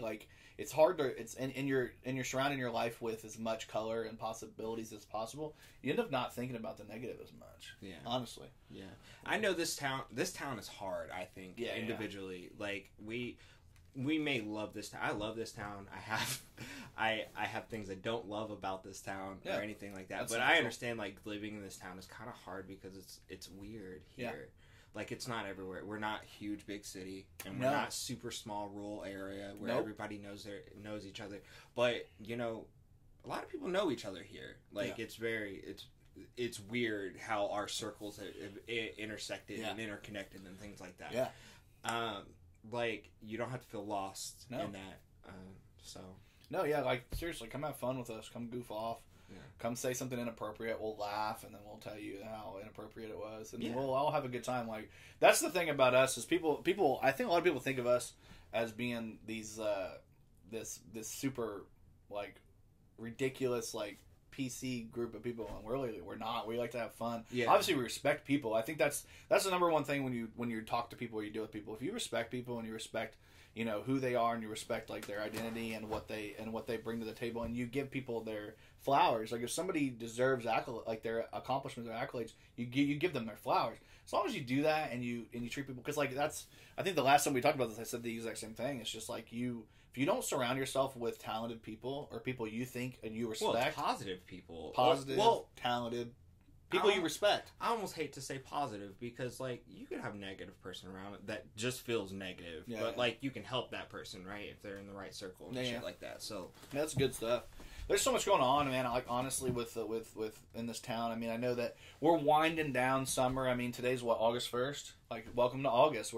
like it's hard to, and you're surrounding your life with as much color and possibilities as possible, you end up not thinking about the negative as much. Yeah. Honestly. Yeah. I know this town is hard, I think, individually. Yeah. Like we may love this town. I love this town. I have things I don't love about this town or anything like that. But I understand like living in this town is kind of hard because it's weird here. Like, it's not everywhere. We're not huge, big city, and we're not super small rural area where everybody knows each other. But, you know, a lot of people know each other here. Like, it's weird how our circles have intersected and interconnected and things like that. Yeah. Like, you don't have to feel lost in that. No, yeah, like, seriously, come have fun with us. Come goof off. Yeah. Come say something inappropriate. We'll laugh, and then we'll tell you how inappropriate it was, and we'll all have a good time. Like, that's the thing about us is people. I think a lot of people think of us as being these this super like ridiculous like PC group of people, and we're not. We like to have fun. Yeah. Obviously, we respect people. I think that's the number one thing when you talk to people or you deal with people. If you respect people and you respect, you know, who they are, and you respect like their identity and what they bring to the table, and you give people their flowers. Like, if somebody deserves like their accomplishments or accolades, you give them their flowers. As long as you do that and you treat people, because like that's, I think the last time we talked about this, I said the exact same thing. It's just like if you don't surround yourself with talented people or people you think and you respect, positive people, talented people you respect. I almost hate to say positive because, like, you could have a negative person around it that just feels negative, but like you can help that person, right, if they're in the right circle and shit like that. So that's good stuff. There's so much going on, man. Like, honestly, with in this town. I mean, I know that we're winding down summer. I mean, today's August 1st. Like, welcome to August.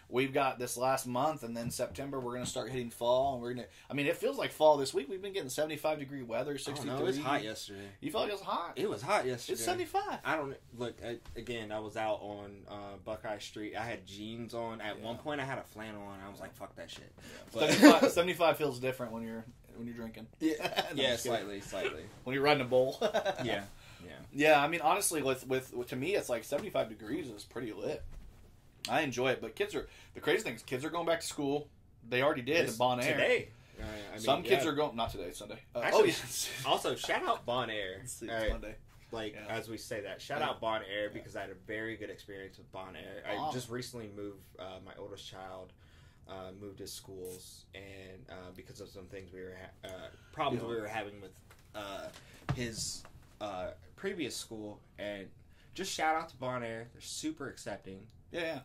We've got this last month, and then September we're gonna start hitting fall, and I mean, it feels like fall this week. We've been getting 75-degree weather, 63. It was hot yesterday. You felt like it was hot? It was hot yesterday. It's 75. I don't look. Again, I was out on Buckeye Street. I had jeans on. At one point, I had a flannel on. I was like, "Fuck that shit." Yeah. But 75 feels different when you're drinking. Yeah, slightly. When you're riding a bull. Yeah. I mean, honestly, with to me, it's like 75 degrees is pretty lit. I enjoy it, but the crazy thing is kids are going back to school. They already did at Bon Air today. Some kids are going, not today, Sunday. Actually, also, shout out Bon Air. It's Monday. As we say that, shout out Bon Air because I had a very good experience with Bon Air. I just recently moved. My oldest child moved his schools, and because of some things we were having with his previous school, and just shout out to Bon Air. They're super accepting. Yeah.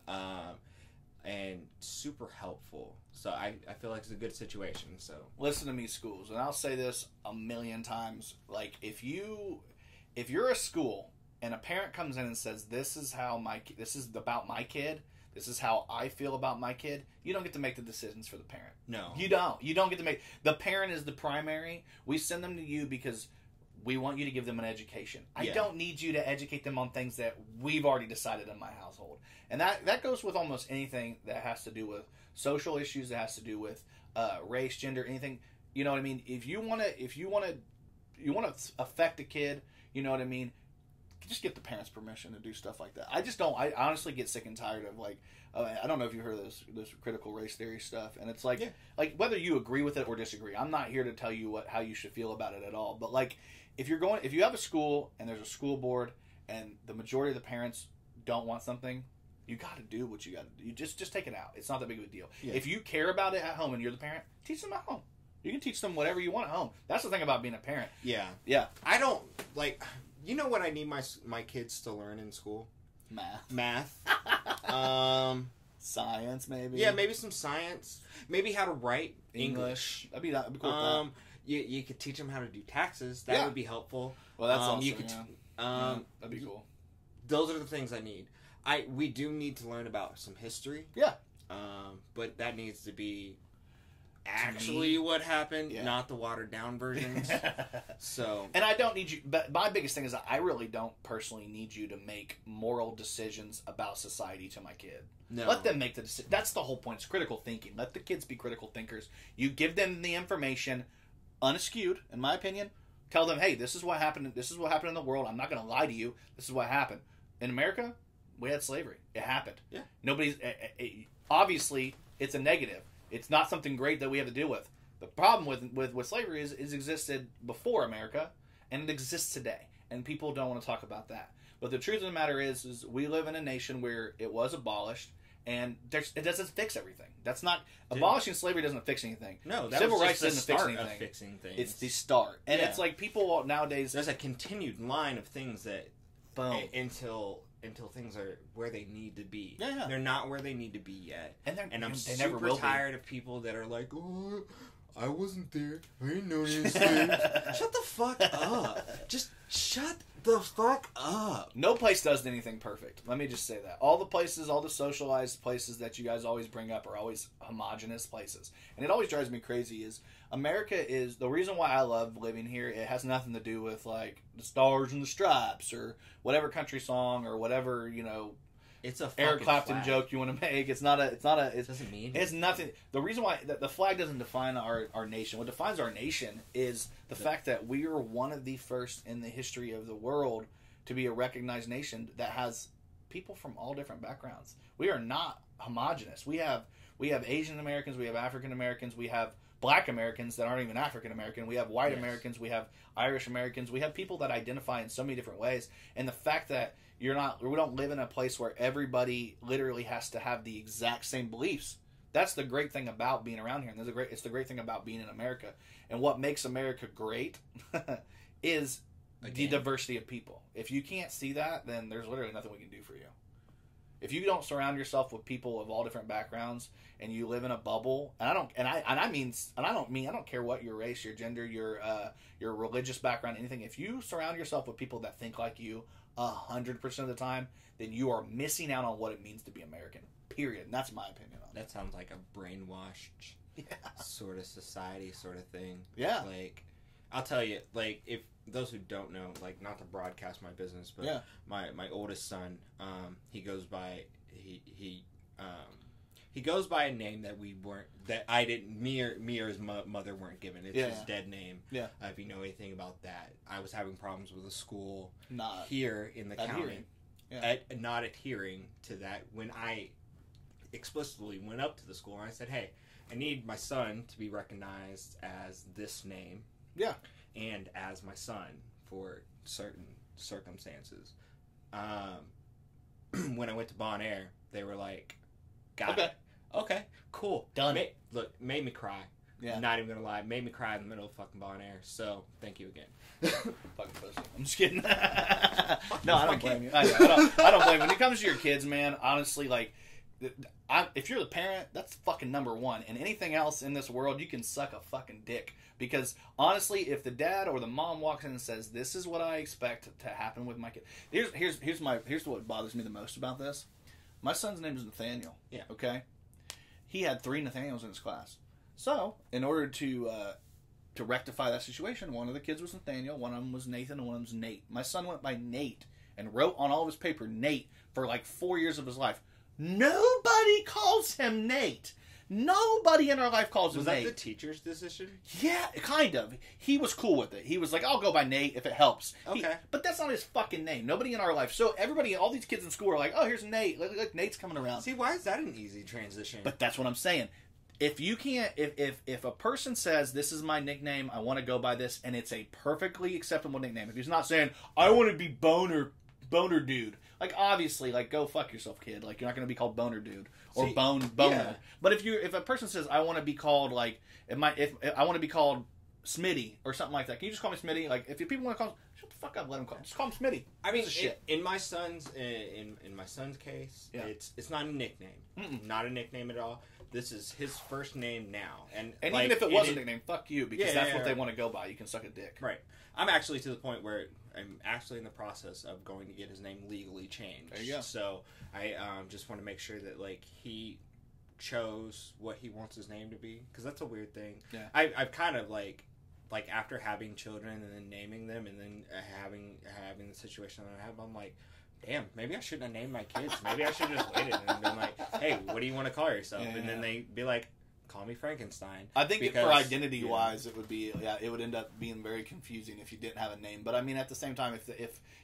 And super helpful. So I feel like it's a good situation. So listen to me, schools, and I'll say this a million times. Like, if you're a school and a parent comes in and says, this is about my kid, this is how I feel about my kid, you don't get to make the decisions for the parent. No. You don't get to make, the parent is the primary. We send them to you because we want you to give them an education. I don't need you to educate them on things that we've already decided in my household. And that goes with almost anything that has to do with social issues, that has to do with race, gender, anything. You know what I mean? If you want to affect a kid, you know what I mean? Just get the parents' permission to do stuff like that. I honestly get sick and tired of, like, I don't know if you heard of this critical race theory stuff, and it's like, like, whether you agree with it or disagree, I'm not here to tell you how you should feel about it at all. But, like, if you have a school and there's a school board and the majority of the parents don't want something, you got to do what you got to do. You just take it out. It's not that big of a deal. Yeah. If you care about it at home and you're the parent, teach them at home. You can teach them whatever you want at home. That's the thing about being a parent. Yeah. Yeah. I don't, like, you know what I need my kids to learn in school? Math. Science, maybe. Yeah, maybe some science. Maybe how to write English. That'd be cool with that. You could teach them how to do taxes. That would be helpful. Well, that's also, that'd be cool. Those are the things I need. We do need to learn about some history. Yeah. But that needs to be actually what happened, not the watered down versions. So, and I don't need you. But my biggest thing is I really don't personally need you to make moral decisions about society to my kid. No. Let them make the decision. That's the whole point. It's critical thinking. Let the kids be critical thinkers. You give them the information, unaskewed, in my opinion. Tell them, hey, this is what happened. This is what happened in the world. I'm not going to lie to you. This is what happened in America. We had slavery. It happened. Yeah. Nobody's obviously it's a negative. It's not something great that we have to deal with. The problem with slavery is it existed before America, and it exists today, and people don't want to talk about that. But the truth of the matter is we live in a nation where it was abolished, and it doesn't fix everything. That's not abolishing slavery doesn't fix anything. No, that civil was rights just the doesn't start fix anything. Of fixing things. It's the start, and it's like people nowadays. There's a continued line of things that boom until things are where they need to be. Yeah. They're not where they need to be yet. And I'm super tired of people that are like, oh, I wasn't there. I didn't know anything. Shut the fuck up. Just shut the fuck up. No place does anything perfect. Let me just say that. All the places, all the socialized places that you guys always bring up are always homogenous places. And it always drives me crazy is America is the reason why I love living here. It has nothing to do with like the Stars and the Stripes or whatever country song or whatever, you know, it's a Eric Clapton flag. joke you want to make. It doesn't mean it's nothing. The reason why the flag doesn't define our nation. What defines our nation is the fact that we are one of the first in the history of the world to be a recognized nation that has people from all different backgrounds. We are not homogenous. We have Asian Americans, we have African Americans, we have Black Americans that aren't even African American, we have white Americans, we have Irish Americans, we have people that identify in so many different ways. And the fact that we don't live in a place where everybody literally has to have the exact same beliefs. That's the great thing about being around here, and it's the great thing about being in America. And what makes America great is the diversity of people. If you can't see that, then there's literally nothing we can do for you. If you don't surround yourself with people of all different backgrounds and you live in a bubble, and I don't care what your race, your gender, your religious background, anything. If you surround yourself with people that think like you 100% of the time, then you are missing out on what it means to be American. Period. And that's my opinion on it. That sounds like a brainwashed sort of society sort of thing. Yeah. Like, I'll tell you, like, if those who don't know, like, not to broadcast my business, but my oldest son, he goes by he goes by a name that me or his mother weren't given. It's his dead name. Yeah. If you know anything about that, I was having problems with a school not here in the county, not adhering to that. When I explicitly went up to the school and I said, "Hey, I need my son to be recognized as this name, and as my son for certain circumstances." When I went to Bon Air, they were like, "Got it. Okay, cool. Done." Made me cry. Yeah. Not even gonna lie, made me cry in the middle of fucking Bon Air. So thank you again. Fucking pussy. I'm just kidding. No, I don't blame you. I don't blame you. When it comes to your kids, man, honestly, like, if you're the parent, that's fucking number one. And anything else in this world, you can suck a fucking dick. Because honestly, if the dad or the mom walks in and says, "This is what I expect to happen with my kid," here's what bothers me the most about this. My son's name is Nathaniel. Yeah. Okay. He had 3 Nathaniels in his class. So, in order to rectify that situation, one of the kids was Nathaniel, one of them was Nathan, and one of them was Nate. My son went by Nate and wrote on all of his paper Nate for like 4 years of his life. Nobody calls him Nate. Nobody in our life calls him Nate. Was that the teacher's decision? Yeah, kind of. He was cool with it. He was like, "I'll go by Nate if it helps." Okay. But that's not his fucking name. Nobody in our life. So everybody, all these kids in school are like, "Oh, here's Nate. Look, Nate's coming around." See, why is that an easy transition? But that's what I'm saying. If you can't, if a person says, "This is my nickname, I want to go by this," and it's a perfectly acceptable nickname. If he's not saying, "I want to be boner dude," like, obviously, like, go fuck yourself, kid. Like, you're not going to be called boner dude or boner. Yeah. But if a person says, "I want to be called, like, if I want to be called Smitty or something like that," can you just call me Smitty? Like, if people want to call him, shut the fuck up, let him call him. Just call him Smitty. I mean, in my son's case, it's not a nickname. Not a nickname at all. This is his first name now, and like, even if it was a nickname, fuck you, because that's what they want to go by. You can suck a dick. Right. I'm actually to the point where I'm actually in the process of going to get his name legally changed. There you go. So I just want to make sure that, like, he chose what he wants his name to be, because that's a weird thing. Yeah. I've kind of like after having children and then naming them and then having the situation that I have, I'm like, damn, maybe I shouldn't have named my kids. Maybe I should have just waited and been like, "Hey, what do you want to call yourself?" And then they be like, "Call me Frankenstein." I think for identity-wise, it would be it would end up being very confusing if you didn't have a name. But I mean, at the same time,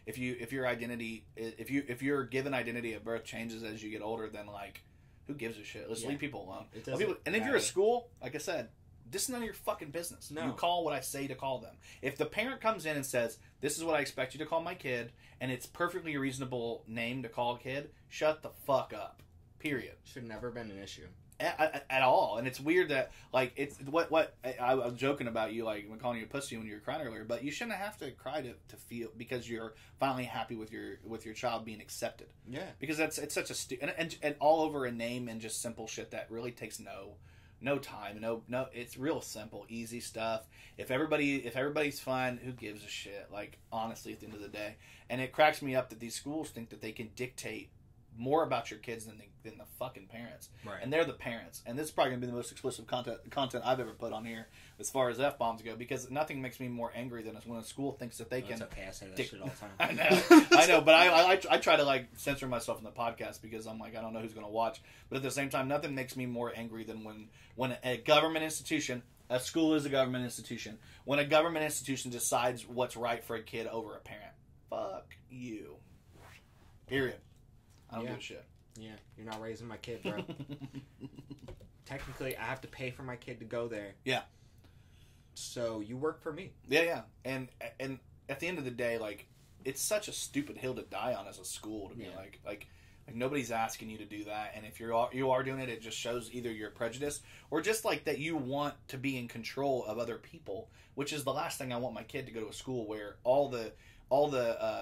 if your identity, if your given identity at birth changes as you get older, then, like, who gives a shit? Let's leave people alone. And if you're at school, like I said, this is none of your fucking business. No. You call what I say to call them. If the parent comes in and says, "This is what I expect you to call my kid," and it's perfectly a reasonable name to call a kid, shut the fuck up. Period. Should never been an issue. at all. And it's weird that, like, it's what I was joking about you, like, calling you a pussy when you were crying earlier, but you shouldn't have to cry to feel, because you're finally happy with your child being accepted. Yeah. Because it's such a and all over a name and just simple shit that really takes no time, no. It's real simple, easy stuff. If everybody's fine, who gives a shit? Like, honestly, at the end of the day, and it cracks me up that these schools think that they can dictate more about your kids than the fucking parents, right? And they're the parents, and this is probably gonna be the most explicit content I've ever put on here as far as F-bombs go, because nothing makes me more angry than when a school thinks that they can. It's okay, I say that shit all the time. I know, but I try to, like, censor myself in the podcast because I'm like, I don't know who's gonna watch, but at the same time, nothing makes me more angry than when a government institution, a school is a government institution, when a government institution decides what's right for a kid over a parent. Fuck you. Period. I don't give a shit. Yeah, you're not raising my kid, bro. Technically, I have to pay for my kid to go there. Yeah. So you work for me. Yeah. And at the end of the day, like, it's such a stupid hill to die on as a school to be like nobody's asking you to do that. And if you are doing it, it just shows either your prejudice or just, like, that you want to be in control of other people, which is the last thing I want my kid to go to a school where all the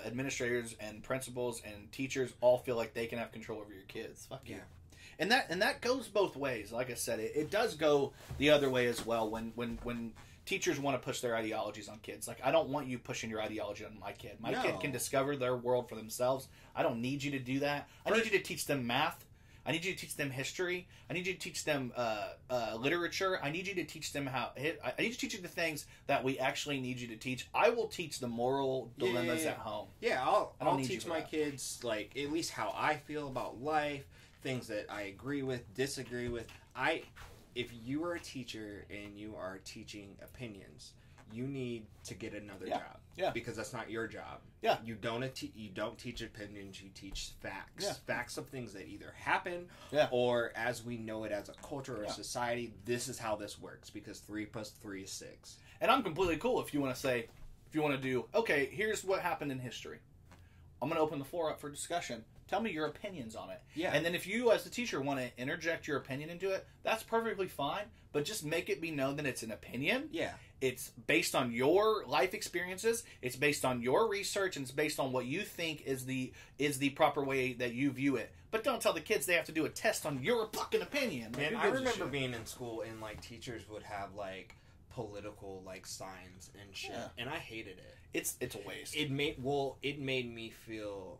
administrators and principals and teachers all feel like they can have control over your kids. Fuck yeah. And that goes both ways. Like I said, it does go the other way as well when teachers want to push their ideologies on kids. Like, I don't want you pushing your ideology on my kid. My kid can discover their world for themselves. I don't need you to do that. I need you to teach them math. I need you to teach them history. I need you to teach them literature. I need you to teach them I need you to teach you the things that we actually need you to teach. I will teach the moral dilemmas at home. Yeah, I'll teach my kids, like, at least how I feel about life, things that I agree with, disagree with. If you are a teacher and you are teaching opinions, you need to get another job. Yeah. Because that's not your job. Yeah. You don't teach opinions, you teach facts. Yeah. Facts of things that either happen or, as we know it as a culture or a society, this is how this works, because 3 + 3 is 6. And I'm completely cool if you want to do, okay, here's what happened in history. I'm going to open the floor up for discussion. Tell me your opinions on it. Yeah. And then if you, as the teacher, want to interject your opinion into it, that's perfectly fine. But just make it be known that it's an opinion. Yeah. It's based on your life experiences. It's based on your research, and it's based on what you think is the proper way that you view it. But don't tell the kids they have to do a test on your fucking opinion. Man, I remember being in school and, like, teachers would have, like, political, like, signs and shit, and I hated it. It's a waste. It made me feel.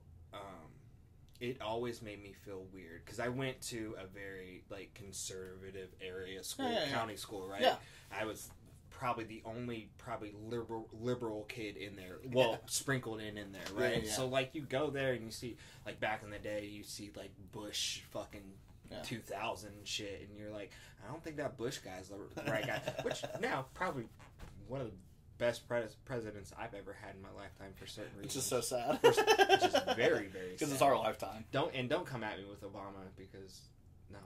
It always made me feel weird because I went to a very, like, conservative area school, county school, right? Yeah. I was probably the only liberal kid in there. Well, sprinkled in there, right? Yeah. So, like, you go there and you see, like, back in the day, you see, like, Bush fucking 2000 shit, and you're like, I don't think that Bush guy's the right guy. Which now probably one of the best presidents I've ever had in my lifetime for certain reasons. It's just so sad. Which is very, very sad. Because it's our lifetime. Don't come at me with Obama, because no.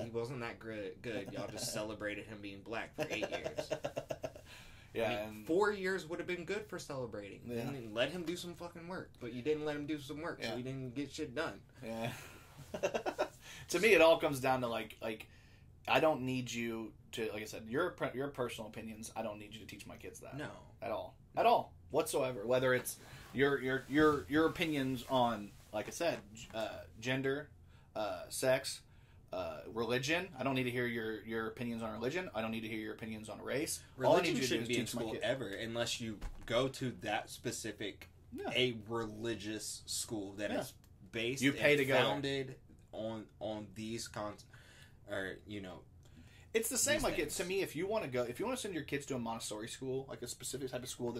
he wasn't that good. Y'all just celebrated him being black for 8 years. Yeah, and 4 years would have been good for celebrating. Yeah. And let him do some fucking work. But you didn't let him do some work, so he didn't get shit done. Yeah. To me, it all comes down to, like I don't need you to, like I said, your personal opinions. I don't need you to teach my kids that. No, at all, whatsoever. Whether it's your opinions on, like I said, gender, sex, religion. I don't need to hear your opinions on religion. I don't need to hear your opinions on race. Religion shouldn't be in school ever unless you go to that specific a religious school that is based you pay and to founded on these or, you know, it's the same. Like, to me, if you want to send your kids to a Montessori school, like a specific type of school,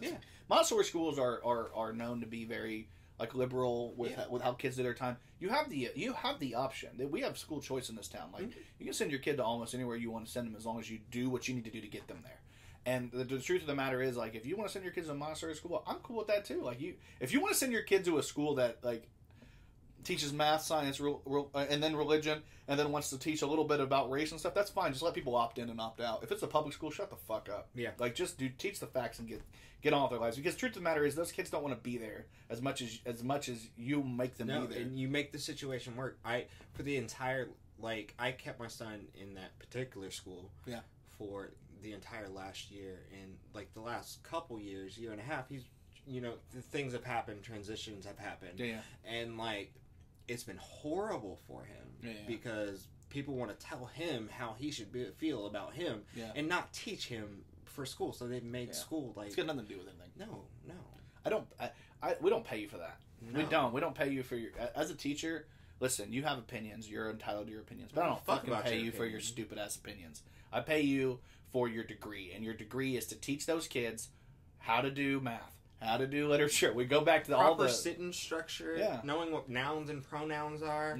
Montessori schools are known to be very, like, liberal with how kids do their time. You have the option. We have school choice in this town. Like, you can send your kid to almost anywhere you want to send them, as long as you do what you need to do to get them there. And the truth of the matter is, like, if you want to send your kids to a Montessori school, I'm cool with that too. Like, if you want to send your kid to a school that, like, teaches math, science, and then religion, and then wants to teach a little bit about race and stuff, that's fine. Just let people opt in and opt out. If it's a public school, shut the fuck up. Yeah. Like, just teach the facts and get on with their lives. Because the truth of the matter is, those kids don't want to be there as much as you make them be there. And you make the situation work. For the entire like, I kept my son in that particular school for the entire last year, and, like, the last couple years, year and a half, he's, you know, things have happened, transitions have happened, and, like, it's been horrible for him because people want to tell him how he should feel about him and not teach him for school, so they've made school, like... It's got nothing to do with anything. No. We don't pay you for that. No. We don't pay you for your... As a teacher, listen, you have opinions, you're entitled to your opinions, but I don't fucking pay you for your stupid-ass opinions. I pay you for your degree, and your degree is to teach those kids how to do math, how to do literature. We go back to all the... Proper sentence structure, knowing what nouns and pronouns are,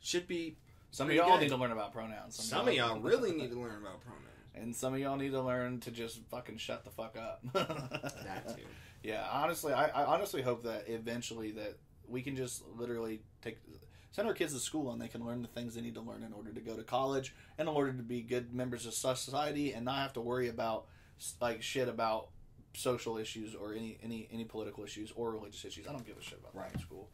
should be... Some of y'all need to learn about pronouns. Some of y'all really need to learn about pronouns. And some of y'all need to learn to just fucking shut the fuck up. That too. Yeah, honestly, I honestly hope that eventually that we can just literally send our kids to school and they can learn the things they need to learn in order to go to college and in order to be good members of society and not have to worry about like shit about social issues or any political issues or religious issues. I don't give a shit about that in school.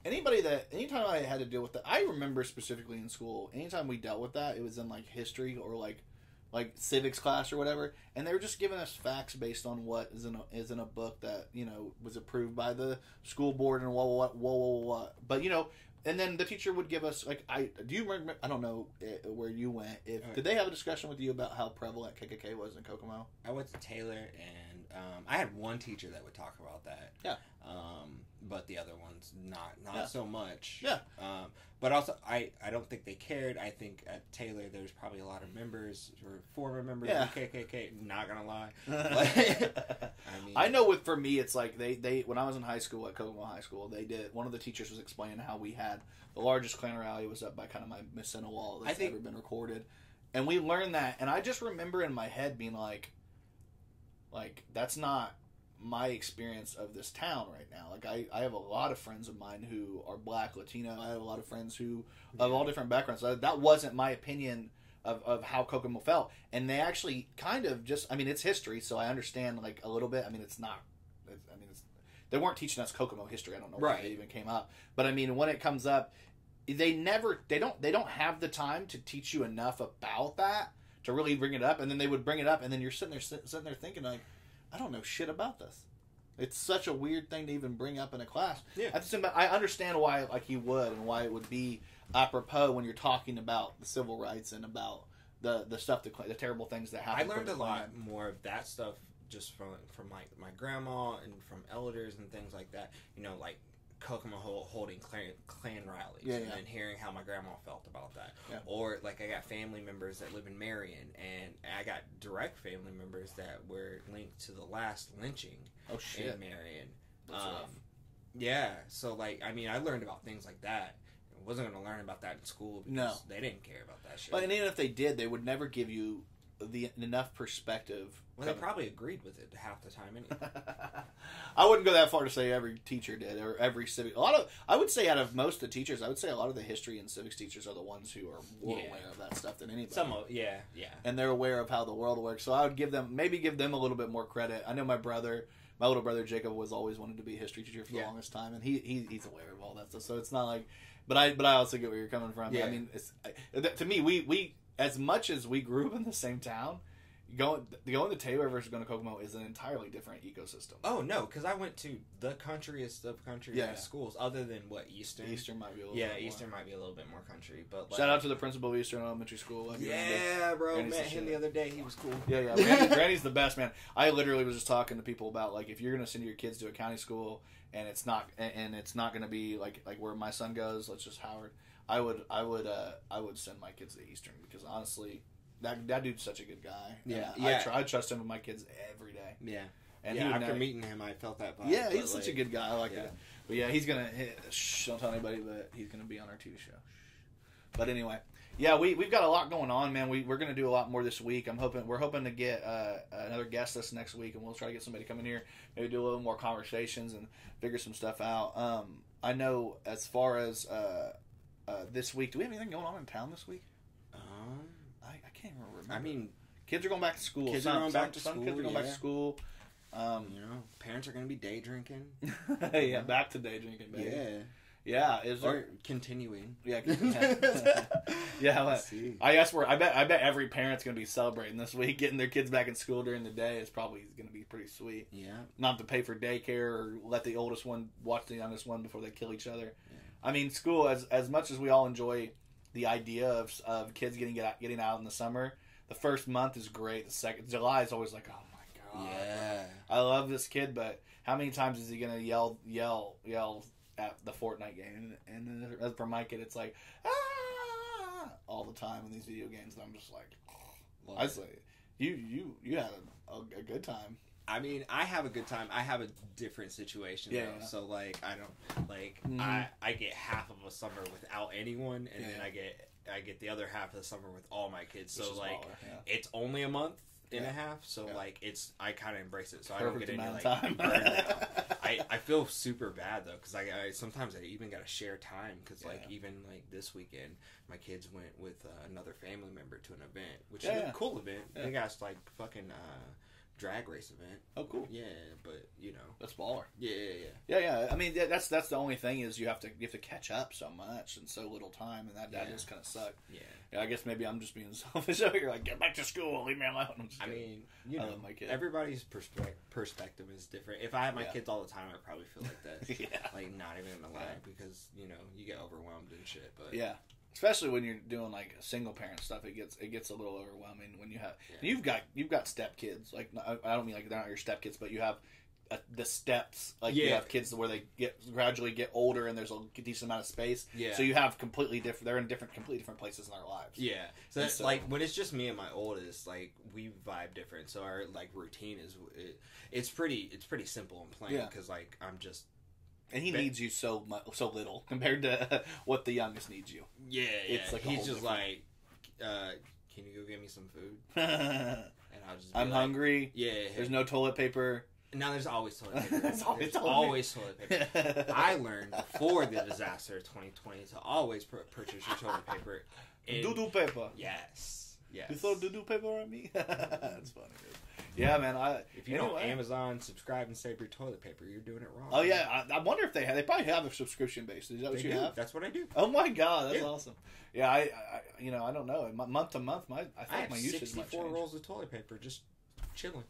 Anytime I had to deal with that, I remember specifically in school, anytime we dealt with that, it was in like history or like civics class or whatever, and they were just giving us facts based on what is in a book that, you know, was approved by the school board and what. But, you know, and then the teacher would give us, like, do you remember, I don't know where you went, did they have a discussion with you about how prevalent KKK was in Kokomo? I went to Taylor, and I had one teacher that would talk about that. Yeah. But the other ones, not so much. Yeah. But also, I don't think they cared. I think at Taylor, there's probably a lot of members or former members of the KKK. Not gonna lie. I know for me, it's like they when I was in high school at Kokomo High School, they did. One of the teachers was explaining how we had the largest Klan rally was up by kind of my Miss Center wall that's ever been recorded, and we learned that. And I just remember in my head being like that's not my experience of this town right now. Like I have a lot of friends of mine who are Black, Latino. I have a lot of friends who of all different backgrounds. So that wasn't my opinion of how Kokomo felt. And they actually kind of just, I mean, it's history, so I understand like a little bit. I mean, they weren't teaching us Kokomo history. I don't know why it even came up. But I mean, when it comes up, they don't have the time to teach you enough about that to really bring it up. And then they would bring it up, and then you're sitting there thinking like, I don't know shit about this. It's such a weird thing to even bring up in a class. Yeah. I understand why like he would and why it would be apropos when you're talking about the civil rights and about the stuff, the terrible things that happen. I learned a lot more of that stuff just from my grandma and from elders and things like that. You know, like Kokomo holding Klan rallies and then hearing how my grandma felt about that. Yeah. Or like I got family members that live in Marion, and I got direct family members that were linked to the last lynching in Marion. Yeah, so like I mean I learned about things like that. I wasn't going to learn about that in school because they didn't care about that shit. But and even if they did, they would never give you enough perspective. Well, they probably agreed with it half the time anyway. I wouldn't go that far to say every teacher did or every civic. I would say out of most of the teachers, I would say a lot of the history and civics teachers are the ones who are more aware of that stuff than anybody. Yeah. And they're aware of how the world works. So I would give them a little bit more credit. I know my little brother Jacob was always wanted to be a history teacher for the longest time, and he's aware of all that stuff. So it's not like, but I also get where you're coming from. Yeah. I mean, to me, we as much as we grew up in the same town, going to Taylor versus going to Kokomo is an entirely different ecosystem. Oh no, because I went to the countryest of country schools, other than Eastern. Eastern might be a little bit Eastern might be a little bit more country. But shout out to the principal of Eastern Elementary School. Bro, Granny's met him the other day. He was cool. Yeah. Granny's the best, man. I literally was just talking to people about like if you're going to send your kids to a county school and it's not going to be like where my son goes. Let's just Howard. I would send my kids to Eastern because honestly. That dude's such a good guy. Yeah. I trust him with my kids every day. Yeah. And after meeting him, I felt that vibe. Yeah, he's such a good guy. I like it. But yeah, he's going to... don't tell anybody, but he's going to be on our TV show. But anyway, yeah, we've got a lot going on, man. We're going to do a lot more this week. We're hoping to get another guest this next week, and we'll try to get somebody to come in here, maybe do a little more conversations and figure some stuff out. I know as far as this week, do we have anything going on in town this week? I can't remember. I mean, kids are going back to school. Some kids are going back to school. Parents are going to be day drinking. Yeah, back to day drinking, baby. Yeah, is there... Or continuing. Yeah, yeah. I bet every parent's gonna be celebrating this week, getting their kids back in school during the day is probably gonna be pretty sweet. Yeah. Not to pay for daycare or let the oldest one watch the youngest one before they kill each other. Yeah. I mean, school, as much as we all enjoy the idea of kids getting out in the summer, the first month is great. The second, July is always like, oh my god, yeah, I love this kid, but how many times is he gonna yell at the Fortnite game? And as for my kid, it's like all the time in these video games. And I'm just like, I say, you had a good time. I mean, I have a good time. I have a different situation though. Yeah. So like, I don't like I get half of a summer without anyone, and then I get the other half of the summer with all my kids. So like, it's only a month and a half. So like, I kind of embrace it. So Perfect, I don't get any like I feel super bad though, because I sometimes I even got to share time, because like even like this weekend my kids went with another family member to an event, which is a cool event. They got like fucking drag race event. Oh, cool. Yeah, but you know, that's baller. Yeah. I mean, that's the only thing is you have to catch up so much in so little time, and that just kind of suck. Yeah, I guess maybe I'm just being selfish over here. Like, get back to school, leave me alone. I mean, you know, my kid. Everybody's perspective is different. If I had my kids all the time, I'd probably feel like that. Like, not even gonna lie, because you know you get overwhelmed and shit. But especially when you're doing like single parent stuff, it gets a little overwhelming when you have you've got step kids. Like, I don't mean like they're not your step kids, but you have the steps. Like you have kids where they gradually get older, and there's a decent amount of space. Yeah. So you have completely different. They're in completely different places in their lives. Yeah. So that's like when it's just me and my oldest, like we vibe different. So our like routine is it's pretty simple and plain, because like I'm just. And he needs you so little compared to what the youngest needs you. Yeah, it's like he's just like, can you go get me some food? And I'll just be hungry. Yeah, there's no toilet paper. No, there's always toilet paper. There's always toilet paper. I learned before the disaster of 2020 to always purchase your toilet paper. Doo-doo paper. Yes. You throw doo-doo paper at me? That's funny, dude. Yeah, man. If you don't Amazon subscribe and save your toilet paper, you're doing it wrong. Oh yeah, I wonder if they probably have a subscription base. Is that what you have? That's what I do. Oh my god, that's awesome. Yeah, I I don't know. Month to month, I think my usage might change. 64 rolls of toilet paper, just chilling.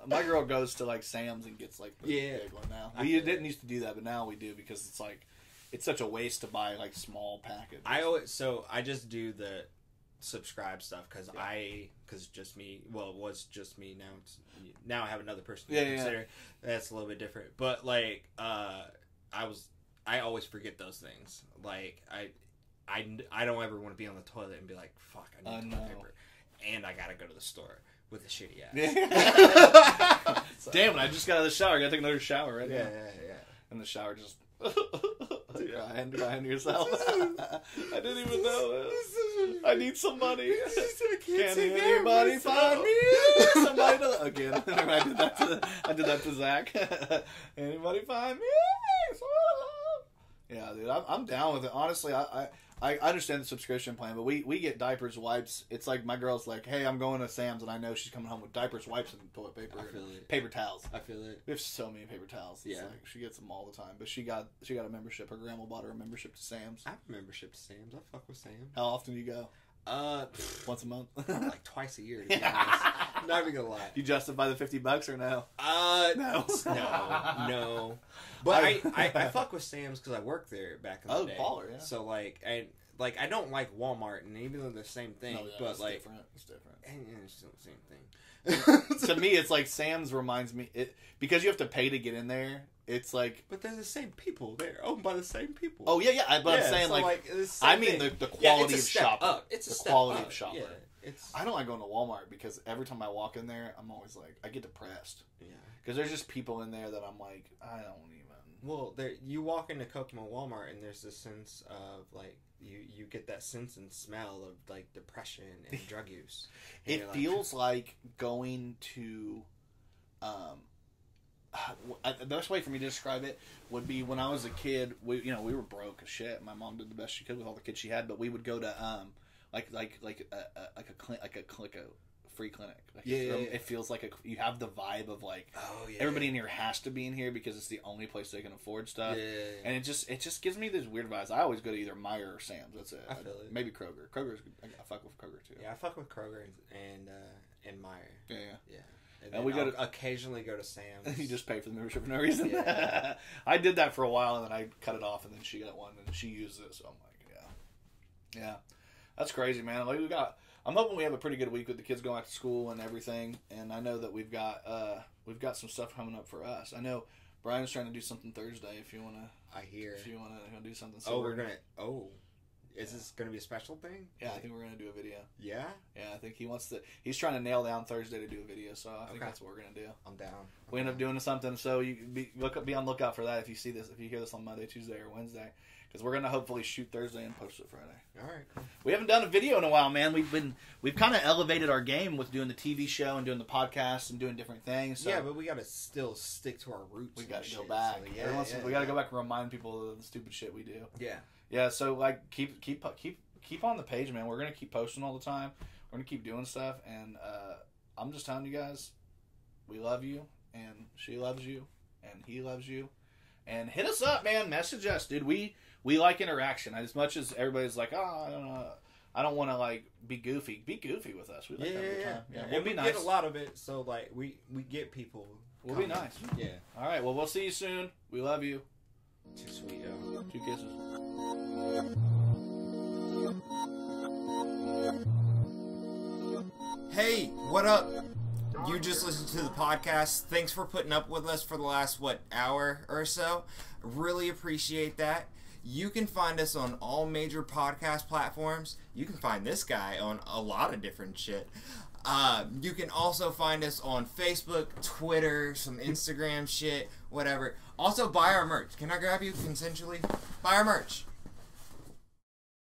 My girl goes to like Sam's and gets like the big one now. We didn't used to do that, but now we do, because it's like it's such a waste to buy like small packages. I just do the subscribe stuff because just me. Well, it was just me. Now I have another person to consider. That's a little bit different. But like, I always forget those things. Like I don't ever want to be on the toilet and be like, fuck, I need toilet paper, and I gotta go to the store with a shitty ass. Damn it! I just got out of the shower. I gotta take another shower right now. Yeah. And the shower just. Hand yourself. I didn't even know it. I need some money. Can anybody find me? Somebody to... Again, I did that to Zach. Anybody find me? Yeah, dude, I'm down with it. Honestly, I understand the subscription plan, but we get diapers, wipes. It's like my girl's like, hey, I'm going to Sam's, and I know she's coming home with diapers, wipes, and toilet paper. I feel it. Paper towels. I feel it. We have so many paper towels. It's like she gets them all the time. But she got a membership. Her grandma bought her a membership to Sam's. I have a membership to Sam's. I fuck with Sam's. How often do you go? Once a month? Like twice a year, to be honest. Not even gonna lie. You justify the $50 or no? No. But I fuck with Sam's because I worked there back in the day. Baller, yeah. So I don't like Walmart, and even though they're the same thing, but it's like different. It's different. And it's still the same thing. To me, it's like Sam's reminds me because you have to pay to get in there. It's like, but they're the same people. They're owned by the same people. Oh yeah. But I'm saying so I mean the quality of shopper. It's the quality of shopper. Yeah, I don't like going to Walmart because every time I walk in there, I'm always like, I get depressed. Yeah, because there's just people in there that I'm like, I don't even. Well, you walk into Kokomo Walmart and there's this sense of like you get that sense and smell of like depression and drug use. And it feels like going to. The best way for me to describe it would be when I was a kid. We were broke as shit. My mom did the best she could with all the kids she had, but we would go to like a free clinic. Like, Yeah. It feels like you have the vibe of like, oh, yeah, everybody in here has to be in here because it's the only place they can afford stuff. Yeah. And it just gives me these weird vibes. I always go to either Meijer or Sam's. That's it. I feel it. Maybe Kroger. Kroger's I fuck with Kroger too. Yeah, I fuck with Kroger and Meijer. Yeah. And we occasionally go to Sam's. You just pay for the membership for no reason. Yeah. I did that for a while, and then I cut it off, and then she got one, and she used it, so I'm like, yeah. That's crazy, man. Like I'm hoping we have a pretty good week with the kids going back to school and everything, and I know that we've got some stuff coming up for us. I know Brian's trying to do something Thursday. If you want to, I hear. If you want to do something. So we're gonna. Is this going to be a special thing? Yeah, I think we're going to do a video. Yeah? Yeah, I think he's trying to nail down Thursday to do a video, so I think that's what we're going to do. I'm down. We end up doing something, so you be on lookout for that if you hear this on Monday, Tuesday, or Wednesday, because we're going to hopefully shoot Thursday and post it Friday. All right, cool. We haven't done a video in a while, man. We've kind of elevated our game with doing the TV show and doing the podcast and doing different things. So yeah, but we got to still stick to our roots. We got to go back. So we got to go back and remind people of the stupid shit we do. Yeah. Yeah, so like keep on the page, man. We're gonna keep posting all the time. We're gonna keep doing stuff, and I'm just telling you guys, we love you, and she loves you, and he loves you, and hit us up, man. Message us, dude. We like interaction. As much as everybody's like, I don't want to like be goofy. Be goofy with us. We like that every time. Yeah, we'll be nice. We get a lot of it, so like we get people. We'll be nice. Yeah. All right. Well, we'll see you soon. We love you. Too sweet, yo. 2 kisses. Hey, what up? You just listened to the podcast. Thanks for putting up with us for the last, hour or so. Really appreciate that. You can find us on all major podcast platforms. You can find this guy on a lot of different shit. You can also find us on Facebook, Twitter, some Instagram shit, whatever. Also, buy our merch. Can I grab you consensually? Buy our merch.